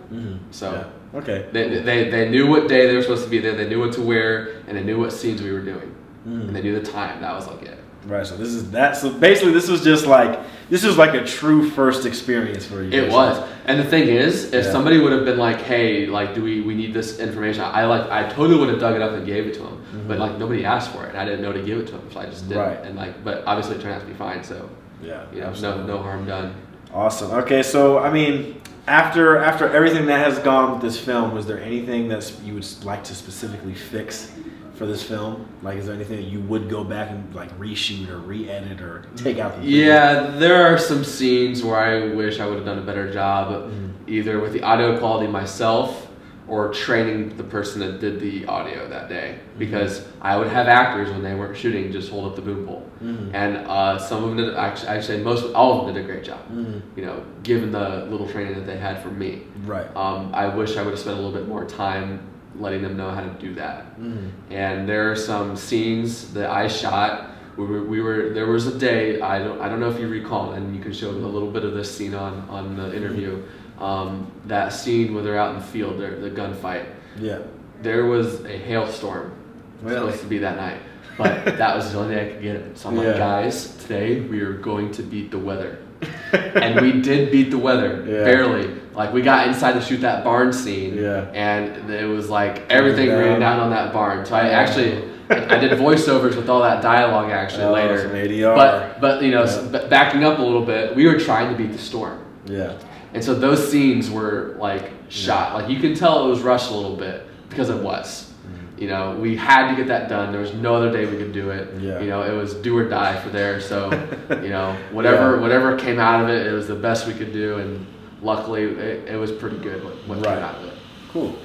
So okay, they knew what day they were supposed to be there. They knew what to wear, and they knew what scenes we were doing, and they knew the time. That was like it. Right. So this is that. So basically, this was just like this was like a true first experience for you. It was. And the thing is, if somebody would have been like, hey, like, we need this information, I totally would have dug it up and gave it to him. But like nobody asked for it, and I didn't know to give it to him, so I just did. And like, but obviously it turned out to be fine. So no harm done. Awesome. Okay, so I mean, after everything that has gone with this film, was there anything that you would like to specifically fix for this film? Like, is there anything that you would go back and like reshoot or re-edit or take out? Yeah, there are some scenes where I wish I would have done a better job, either with the audio quality myself or training the person that did the audio that day, because I would have actors when they weren't shooting just hold up the boom pole, and some of them did, actually all of them did a great job, you know, given the little training that they had from me. Right. I wish I would have spent a little bit more time letting them know how to do that. And there are some scenes that I shot. There was a day, I don't know if you recall, and you can show a little bit of this scene on the interview. That scene where they're out in the field, the gunfight. Yeah. There was a hailstorm supposed to be that night, but that was the only day I could get it. So I'm like, guys, today we are going to beat the weather. And we did beat the weather, barely. Like, we got inside to shoot that barn scene, and it was like everything raining down on that barn. So I did voiceovers with all that dialogue later. Some ADR. But you know, but backing up a little bit, we were trying to beat the storm. Yeah. And so those scenes were like shot. Like, you can tell it was rushed a little bit, because it was. You know, we had to get that done. There was no other day we could do it. Yeah. You know, it was do or die for there. So, you know, whatever came out of it, it was the best we could do. And luckily, it was pretty good what came out of it. Cool.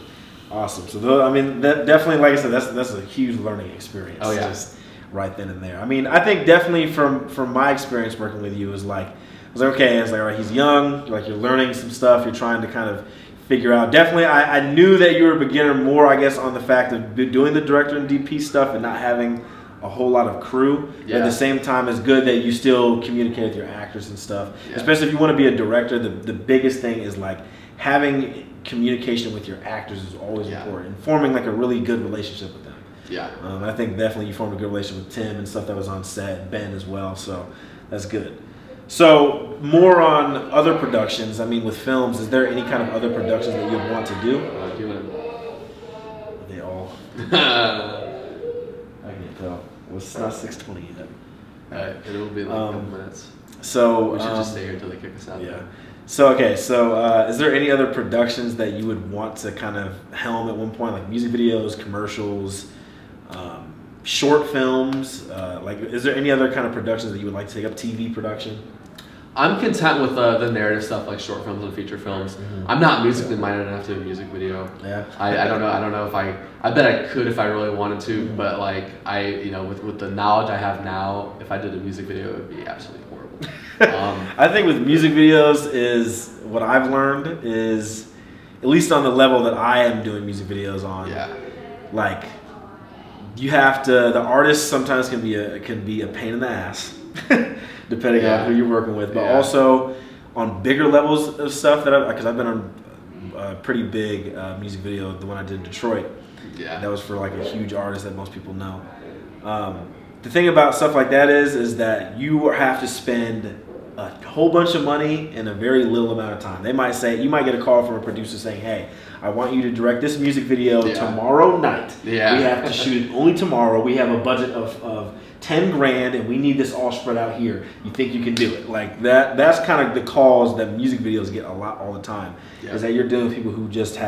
Awesome. So, I mean, that definitely, like I said, that's a huge learning experience. Oh, yeah. Just right then and there. I mean, I think definitely from my experience working with you, is like, I was like, okay, it's like, all right, he's young, like, you're learning some stuff, you're trying to kind of figure out. Definitely, I knew that you were a beginner more, I guess, on the fact of doing the director and DP stuff and not having a whole lot of crew. Yeah. At the same time, it's good that you still communicate with your actors and stuff. Yeah. Especially if you want to be a director, the biggest thing is like having communication with your actors is always important, and forming like a really good relationship with them. Yeah. I think definitely you formed a good relationship with Tim and stuff that was on set, Ben as well, so that's good. So, more on other productions. I mean, with films, is there any kind of other productions that you'd want to do? Are they all? I can't tell. Well, it's not 6:20 yet. It'll be like a couple minutes. So we should just stay here until they kick us out. Yeah. There. So, okay. So, is there any other productions that you would want to kind of helm at one point, like music videos, commercials, short films? Like, is there any other kind of productions that you would like to take up? TV production? I'm content with the narrative stuff, like short films and feature films. I'm not musically minded enough to do a music video. Yeah. I don't know if I bet I could if I really wanted to, but like you know, with the knowledge I have now, if I did a music video, it would be absolutely horrible. I think with music videos is what I've learned is, at least on the level that I am doing music videos on. Yeah. Like, you have to. The artist sometimes can be a pain in the ass. Depending on who you're working with, but also on bigger levels of stuff because I've been on a pretty big music video, the one I did in Detroit. Yeah, that was for like a huge artist that most people know. The thing about stuff like that is that you have to spend a whole bunch of money in a very little amount of time. They might say, you might get a call from a producer saying, hey, I want you to direct this music video tomorrow night. Yeah. We have to shoot it only tomorrow. We have a budget of 10 grand and we need this all spread out here. You think you can do it? Like that's kind of the calls that music videos get a lot all the time. Yeah. Is that you're dealing with people who just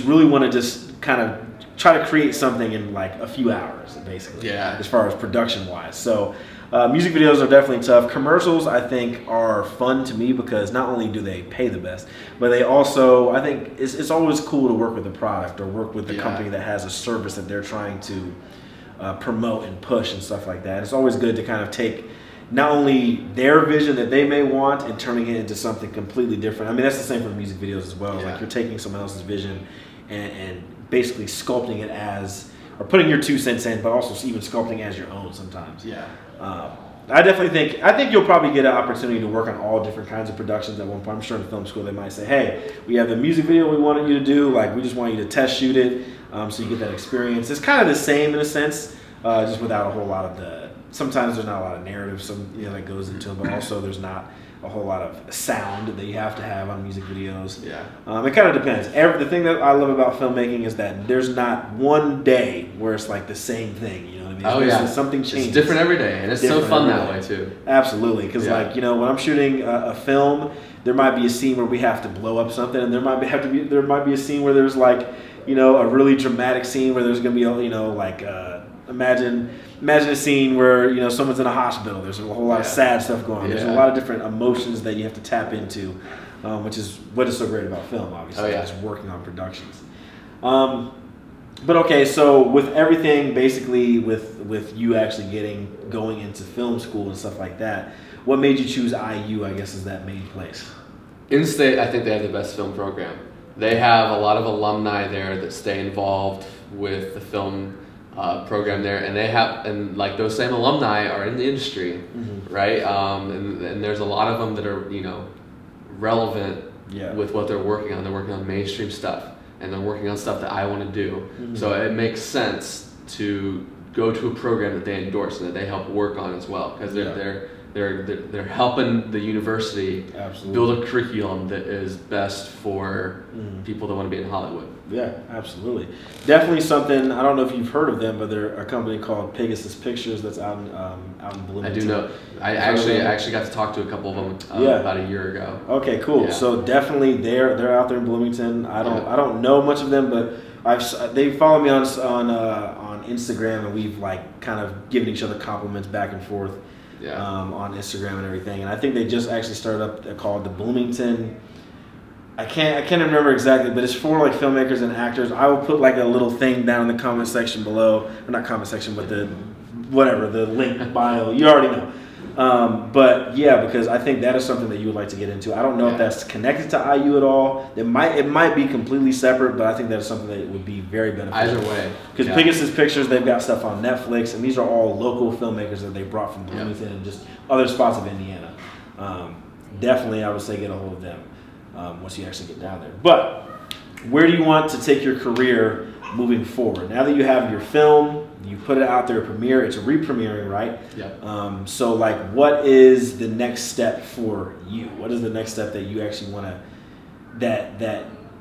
really want to just kind of try to create something in like a few hours, basically. Yeah. As far as production wise. So music videos are definitely tough. Commercials, I think, are fun to me because not only do they pay the best, but they also, I think it's always cool to work with a product or work with a company that has a service that they're trying to promote and push and stuff like that. It's always good to kind of take not only their vision that they may want and turning it into something completely different. I mean, that's the same for music videos as well. Like, you're taking someone else's vision and basically sculpting it as, or putting your 2 cents in, but also even sculpting as your own sometimes. Yeah. I think you'll probably get an opportunity to work on all different kinds of productions at one point. I'm sure in film school they might say, hey, we have the music video we wanted you to do, like we just want you to test shoot it, so you get that experience. It's kind of the same in a sense, just without a whole lot of sometimes there's not a lot of narrative, that goes into it, but also there's not a whole lot of sound that you have to have on music videos. Yeah. It kind of depends. The thing that I love about filmmaking is that there's not one day where it's like the same thing. You know what I mean? Something changes. It's different every day, and it's so fun that way too. Absolutely, because when I'm shooting a film, there might be a scene where we have to blow up something, and there might be a scene where there's like, a really dramatic scene where there's gonna be imagine a scene where someone's in a hospital. There's a whole lot of sad stuff going on. There's a lot of different emotions that you have to tap into, which is what is so great about film. Obviously, just working on productions. But okay, so with everything, basically with you actually going into film school and stuff like that, what made you choose IU? I guess is that main place. In-state, I think they have the best film program. They have a lot of alumni there that stay involved with the film program there, and like those same alumni are in the industry, right? And there's a lot of them that are relevant with what they're working on. They're working on mainstream stuff, and they're working on stuff that I want to do. So it makes sense to go to a program that they endorse and that they help work on as well, because they're helping the university build a curriculum that is best for people that want to be in Hollywood. Yeah, absolutely. Definitely something. I don't know if you've heard of them, but they're a company called Pegasus Pictures that's out in Bloomington. I do know. I actually got to talk to a couple of them about a year ago. Okay, cool. Yeah. So definitely they're out there in Bloomington. I don't know much of them, but they follow me on Instagram, and we've like kind of given each other compliments back and forth. On Instagram and everything, and I think they just actually started up called the Bloomington. I can't remember exactly, but it's for like filmmakers and actors. I will put like a little thing down in the comment section below, or not comment section, but the link bio. You already know. But yeah, because I think that is something that you would like to get into. I don't know if that's connected to IU at all. It might be completely separate, but I think that is something that would be very beneficial. Either way. Because Pegasus Pictures, they've got stuff on Netflix, and these are all local filmmakers that they brought from Bloomington and just other spots of Indiana. Definitely, I would say get a hold of them once you actually get down there. But where do you want to take your career moving forward? Now that you have your film, you put it out there, premiere. It's a re-premiering, right? Yeah. So, like, what is the next step for you? What is the next step that you actually want to?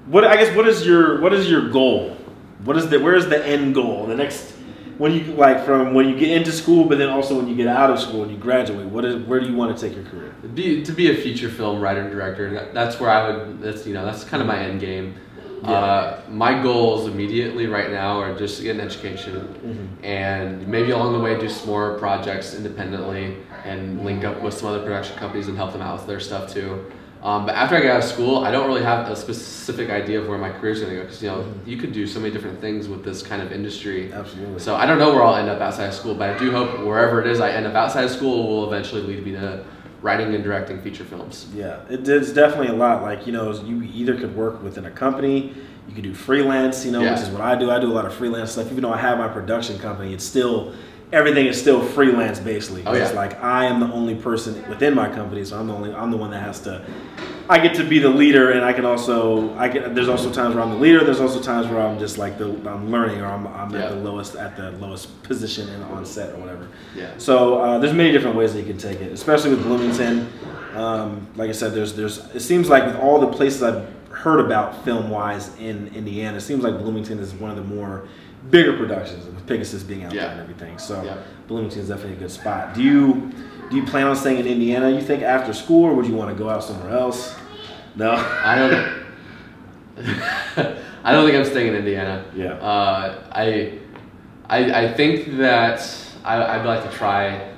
What is your goal? Where is the end goal? The next when you get into school, but then also when you get out of school and you graduate. Where do you want to take your career? To be a feature film writer and director. That's where I would. That's kind of my end game. My goals immediately right now are just to get an education and maybe along the way do some more projects independently and link up with some other production companies and help them out with their stuff too. But after I get out of school, I don't really have a specific idea of where my career is going to go, because you could do so many different things with this kind of industry. Absolutely. So I don't know where I'll end up outside of school, but I do hope wherever it is I end up outside of school will eventually lead me to writing and directing feature films. Yeah, it's definitely a lot. Like, you either could work within a company, you could do freelance, which is what I do. I do a lot of freelance stuff. Even though I have my production company, everything is still freelance basically. It's like I am the only person within my company, so I'm the one that has to. I get to be the leader, and there's also times where I'm the leader. There's also times where I'm just like I'm learning, or I'm at the lowest position on set or whatever. Yeah. So there's many different ways that you can take it, especially with Bloomington. Like I said, it seems like with all the places I've heard about film-wise in Indiana, it seems like Bloomington is one of the more bigger productions, with Pegasus being out there and everything. So Bloomington is definitely a good spot. Do you plan on staying in Indiana, you think, after school, or would you want to go out somewhere else? No? I don't think I'm staying in Indiana. Yeah. I think that I'd like to try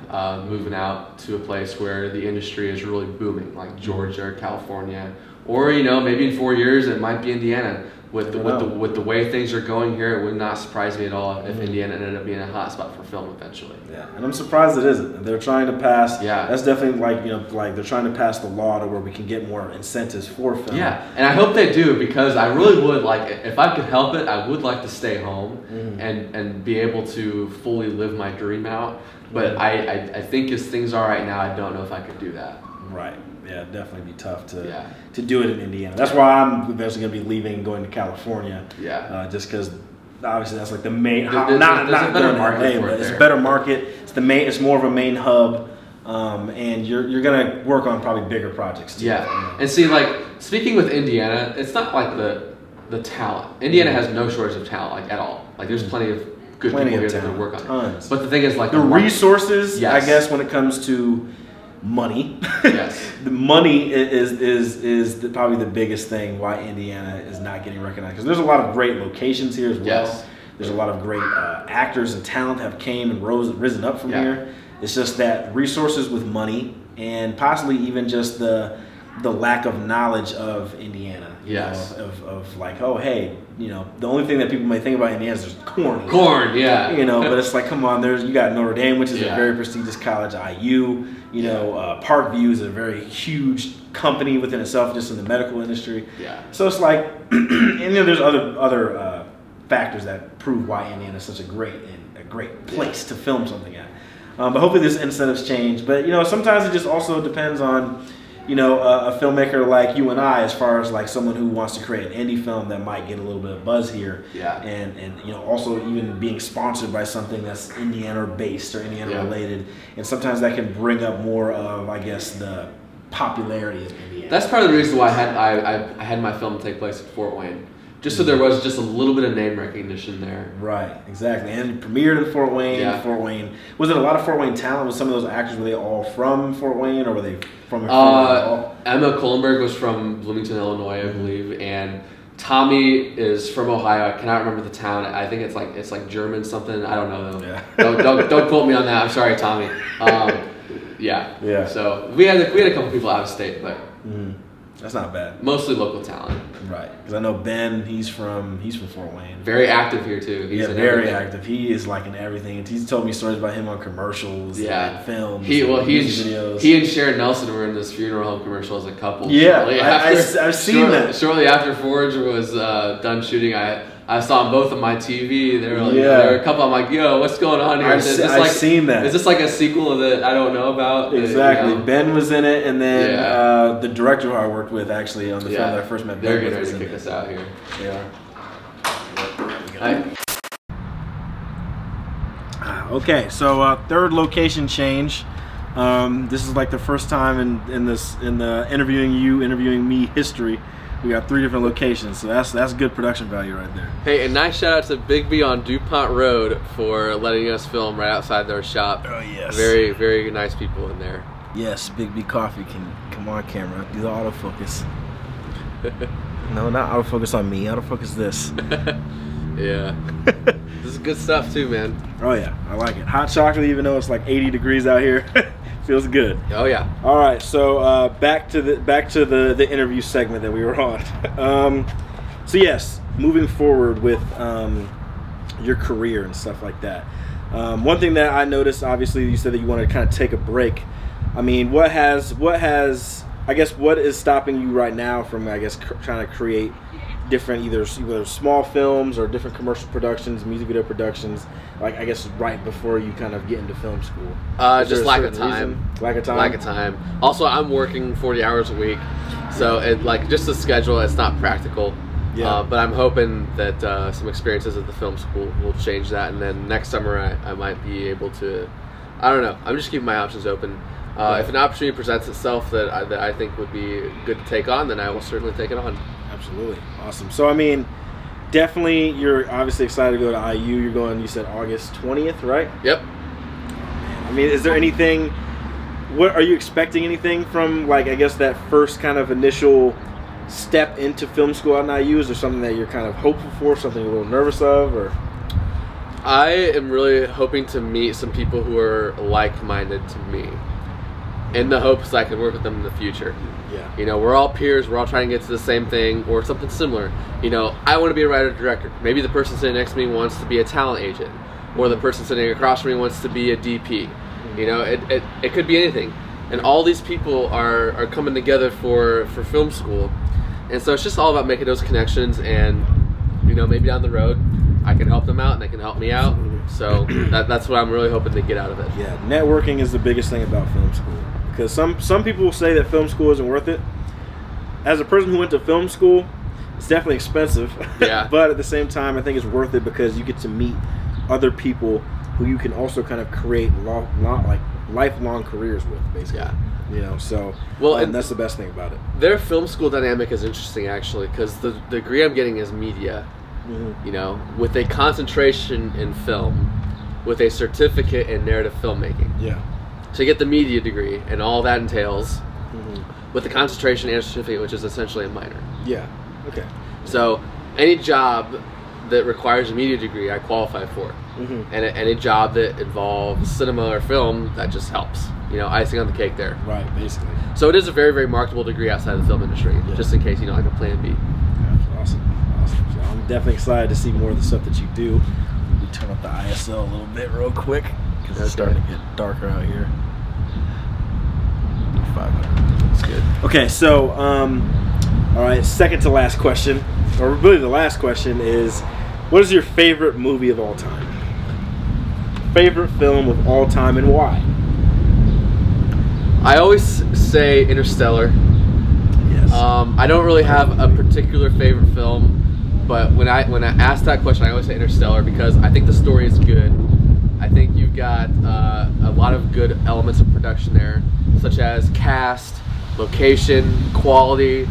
moving out to a place where the industry is really booming, like Georgia or California, or maybe in 4 years it might be Indiana. With the way things are going here, it would not surprise me at all if Indiana ended up being a hot spot for film eventually. Yeah, and I'm surprised it isn't. They're trying to pass. Yeah, that's definitely like they're trying to pass the law to where we can get more incentives for film. Yeah, and I hope they do, because I really would like, if I could help it, I would like to stay home and be able to fully live my dream out. But I think as things are right now, I don't know if I could do that. Right. Yeah, it'd definitely be tough to do it in Indiana. That's why I'm eventually going to be leaving and going to California. Yeah. Just because obviously that's like the main. There's a better market for it it's there. a better market. It's the main. It's more of a main hub, and you're gonna work on probably bigger projects too. Yeah, and see, like speaking with Indiana, it's not like the talent. Indiana has no shortage of talent, like at all. Like there's plenty of good people here that can work on it. Tons. But the thing is, like the resources, yes. I guess, when it comes to money, yes, the money is probably the biggest thing why Indiana is not getting recognized. Because there's a lot of great locations here as well. Yes. There's a lot of great actors and talent have came and risen up from here. It's just that resources with money and possibly even just the lack of knowledge of Indiana. Yes. Of like, oh, hey, you know, the only thing that people may think about Indiana is there's corn. Corn, yeah. You know, but it's like, come on, you got Notre Dame, which is a very prestigious college, IU. You know, Parkview is a very huge company within itself, just in the medical industry. Yeah. So it's like, and then there's other factors that prove why Indiana is such a great place to film something at. But hopefully this incentives change. But you know, sometimes it just also depends on, you know, a filmmaker like you and I, as far as like someone who wants to create an indie film that might get a little bit of buzz here. Yeah. And you know, also even being sponsored by something that's Indiana based or Indiana related. And sometimes that can bring up more of, I guess, the popularity of Indiana. That's part of the reason why I had my film take place at Fort Wayne. Just so there was just a little bit of name recognition there. Right, exactly. And it premiered in Fort Wayne. Yeah. Fort Wayne. Was it a lot of Fort Wayne talent? Was some of those actors, were they all from Fort Wayne, or were they from Emma Kohlenberg was from Bloomington, Illinois, I believe, and Tommy is from Ohio. I cannot remember the town. I think it's like German something. I don't know though. Yeah. Don't quote me on that. I'm sorry, Tommy. Yeah. So we had a couple people out of state, but that's not bad. Mostly local talent. Right, because I know Ben. He's from Fort Wayne. Very active here too. He's very active. He is like in everything. He's told me stories about him on commercials. And films. Videos. He and Sharon Nelson were in this funeral home commercial as a couple. Yeah, I've seen that. Shortly after Forge was done shooting, I saw them both on my TV. They were like, there were a couple. I'm like, yo, what's going on here? I've seen that. Is this like a sequel that I don't know about? Exactly. You know? Ben was in it, and then the director who I worked with actually on the film that I first met. They're getting ready to kick us out here. They are. Okay, so third location change. This is like the first time in the interviewing me history. We got 3 different locations, so that's good production value right there. Hey, and nice shout out to Big B on DuPont Road for letting us film right outside their shop. Oh yes. Very, very nice people in there. Yes, Big B Coffee can come on camera, do the autofocus. No, not autofocus on me, autofocus this. Yeah. This is good stuff too, man. Oh yeah, I like it. Hot chocolate, even though it's like 80 degrees out here. Feels good. Oh yeah. All right, so back to the interview segment that we were on. So yes, moving forward with your career and stuff like that. One thing that I noticed, obviously, you said that you want to kind of take a break. I mean, what is stopping you right now from, I guess, trying to create different either small films or different commercial productions, music video productions, like I guess right before you kind of get into film school? Just lack of time. Lack of time? Lack of time. Also, I'm working 40 hours a week, so just the schedule, it's not practical. Yeah. But I'm hoping that some experiences at the film school will change that, and then next summer I might be able to, I don't know, I'm just keeping my options open. If an opportunity presents itself that I think would be good to take on, then I will certainly take it on. Absolutely. Awesome. So, I mean, definitely you're obviously excited to go to IU. You're going, you said August 20th, right? Yep. I mean, is there anything, what are you expecting anything from, like, I guess that first kind of initial step into film school at IU? Is there something that you're kind of hopeful for, something you're a little nervous of, or? I am really hoping to meet some people who are like-minded to me, in the hopes I can work with them in the future. Yeah. You know, we're all peers, we're all trying to get to the same thing or something similar. You know, I want to be a writer-director. Maybe the person sitting next to me wants to be a talent agent, or the person sitting across from me wants to be a DP. You know, it could be anything. And all these people are coming together for film school. And so it's just all about making those connections, and, you know, maybe down the road I can help them out and they can help me out. So that's what I'm really hoping to get out of it. Yeah, networking is the biggest thing about film school. Because some people will say that film school isn't worth it. As a person who went to film school, It's definitely expensive. Yeah. But at the same time, I think it's worth it because you get to meet other people who you can also kind of create lifelong careers with, basically. Yeah. You know, so and that's the best thing about it. Their film school dynamic is interesting, actually, because the degree I'm getting is media. You know, with a concentration in film, with a certificate in narrative filmmaking. Yeah. So you get the media degree, and all that entails, with the concentration and certificate, which is essentially a minor. Yeah. Okay. So any job that requires a media degree, I qualify for. And any job that involves cinema or film, that just helps. You know, icing on the cake there. Right, basically. So it is a very, very marketable degree outside of the film industry, just in case, you know, like a plan B. Yeah, awesome. So I'm definitely excited to see more of the stuff that you do. We turn up the ISO a little bit real quick because it's starting to get darker out here. 500. That's good. Okay, so all right, second to last question, or really the last question is, what is your favorite movie of all time? Favorite film of all time and why? I always say Interstellar. Yes. I don't really have a particular favorite film, but when I ask that question, I always say Interstellar because I think the story is good. I think you've got a lot of good elements of production there, such as cast, location, quality,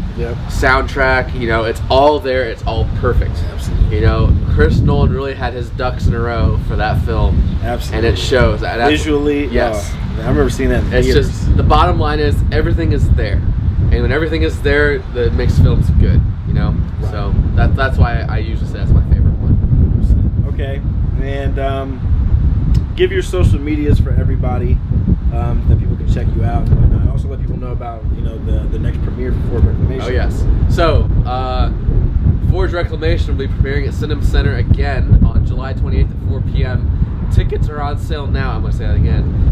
soundtrack. You know, it's all there. It's all perfect. Absolutely. You know, Chris Nolan really had his ducks in a row for that film. Absolutely. And it shows. Visually, yes. I remember seeing that in It's theaters. just, the bottom line is everything is there. And when everything is there, that makes films good, you know? Right. So that's why I usually say that's my favorite one. Okay. And give your social medias for everybody that people can check you out. And also let people know about, you know, the next premiere for Forge Reclamation. Oh, yes. So, Forge Reclamation will be premiering at Cinema Center again on July 28th at 4 p.m. Tickets are on sale now. I'm going to say that again.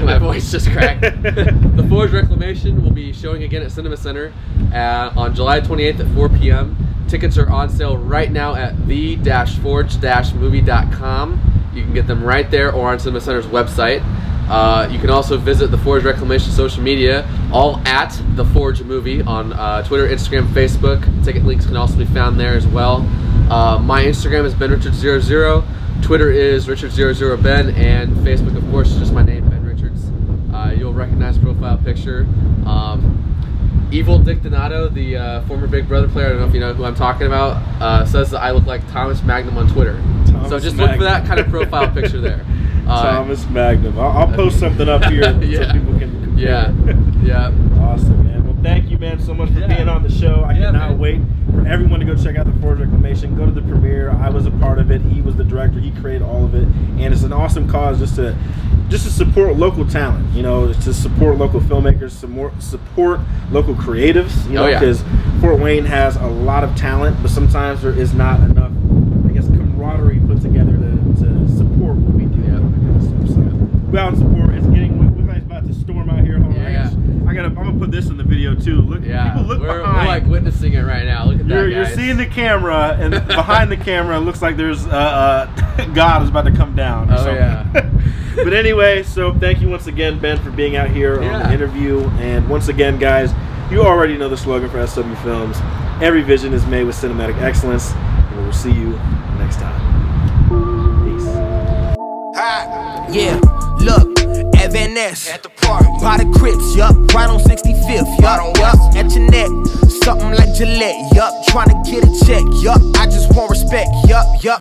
My voice just cracked. The Forge Reclamation will be showing again at Cinema Center on July 28th at 4 p.m. Tickets are on sale right now at the-forge-movie.com. You can get them right there or on Cinema Center's website. You can also visit the Forge Reclamation social media, all at The Forge Movie on Twitter, Instagram, Facebook. Ticket links can also be found there as well. My Instagram is BenRichards00. Twitter is Richard00Ben, and Facebook, of course, is just my name, Ben Richards. You'll recognize the profile picture. Evil Dick Donato, the former Big Brother player, I don't know if you know who I'm talking about, says that I look like Thomas Magnum on Twitter. So just look for that kind of profile picture there. Thomas Magnum. I'll post something up here so people can compare. Yeah. Awesome, man. Well, thank you, man, so much for being on the show. I cannot wait for everyone to go check out the Forge Reclamation. Go to the premiere. I was a part of it. He was the director. He created all of it, and it's an awesome cause just to support local talent. You know, to support local filmmakers, support local creatives. You know, because Fort Wayne has a lot of talent, but sometimes there is not enough, I guess, camaraderie put together to support what we do. So go out and support. It's getting. Looks like it's about to storm out here. I'm gonna put this in the video too. Look, people look behind. We're like witnessing it right now. Look at that, guys. You're seeing the camera, and behind the camera, it looks like there's God is about to come down. Or something. But anyway, so thank you once again, Ben, for being out here on the interview. And once again, guys, you already know the slogan for SW Films: every vision is made with cinematic excellence. And we'll see you next time. Peace. Yeah, look, Evan S. At the park, by the Crips, yup, right on 65th, yup, at your neck, something like Gillette, yup, trying to get a check, yup, I just want respect, yup.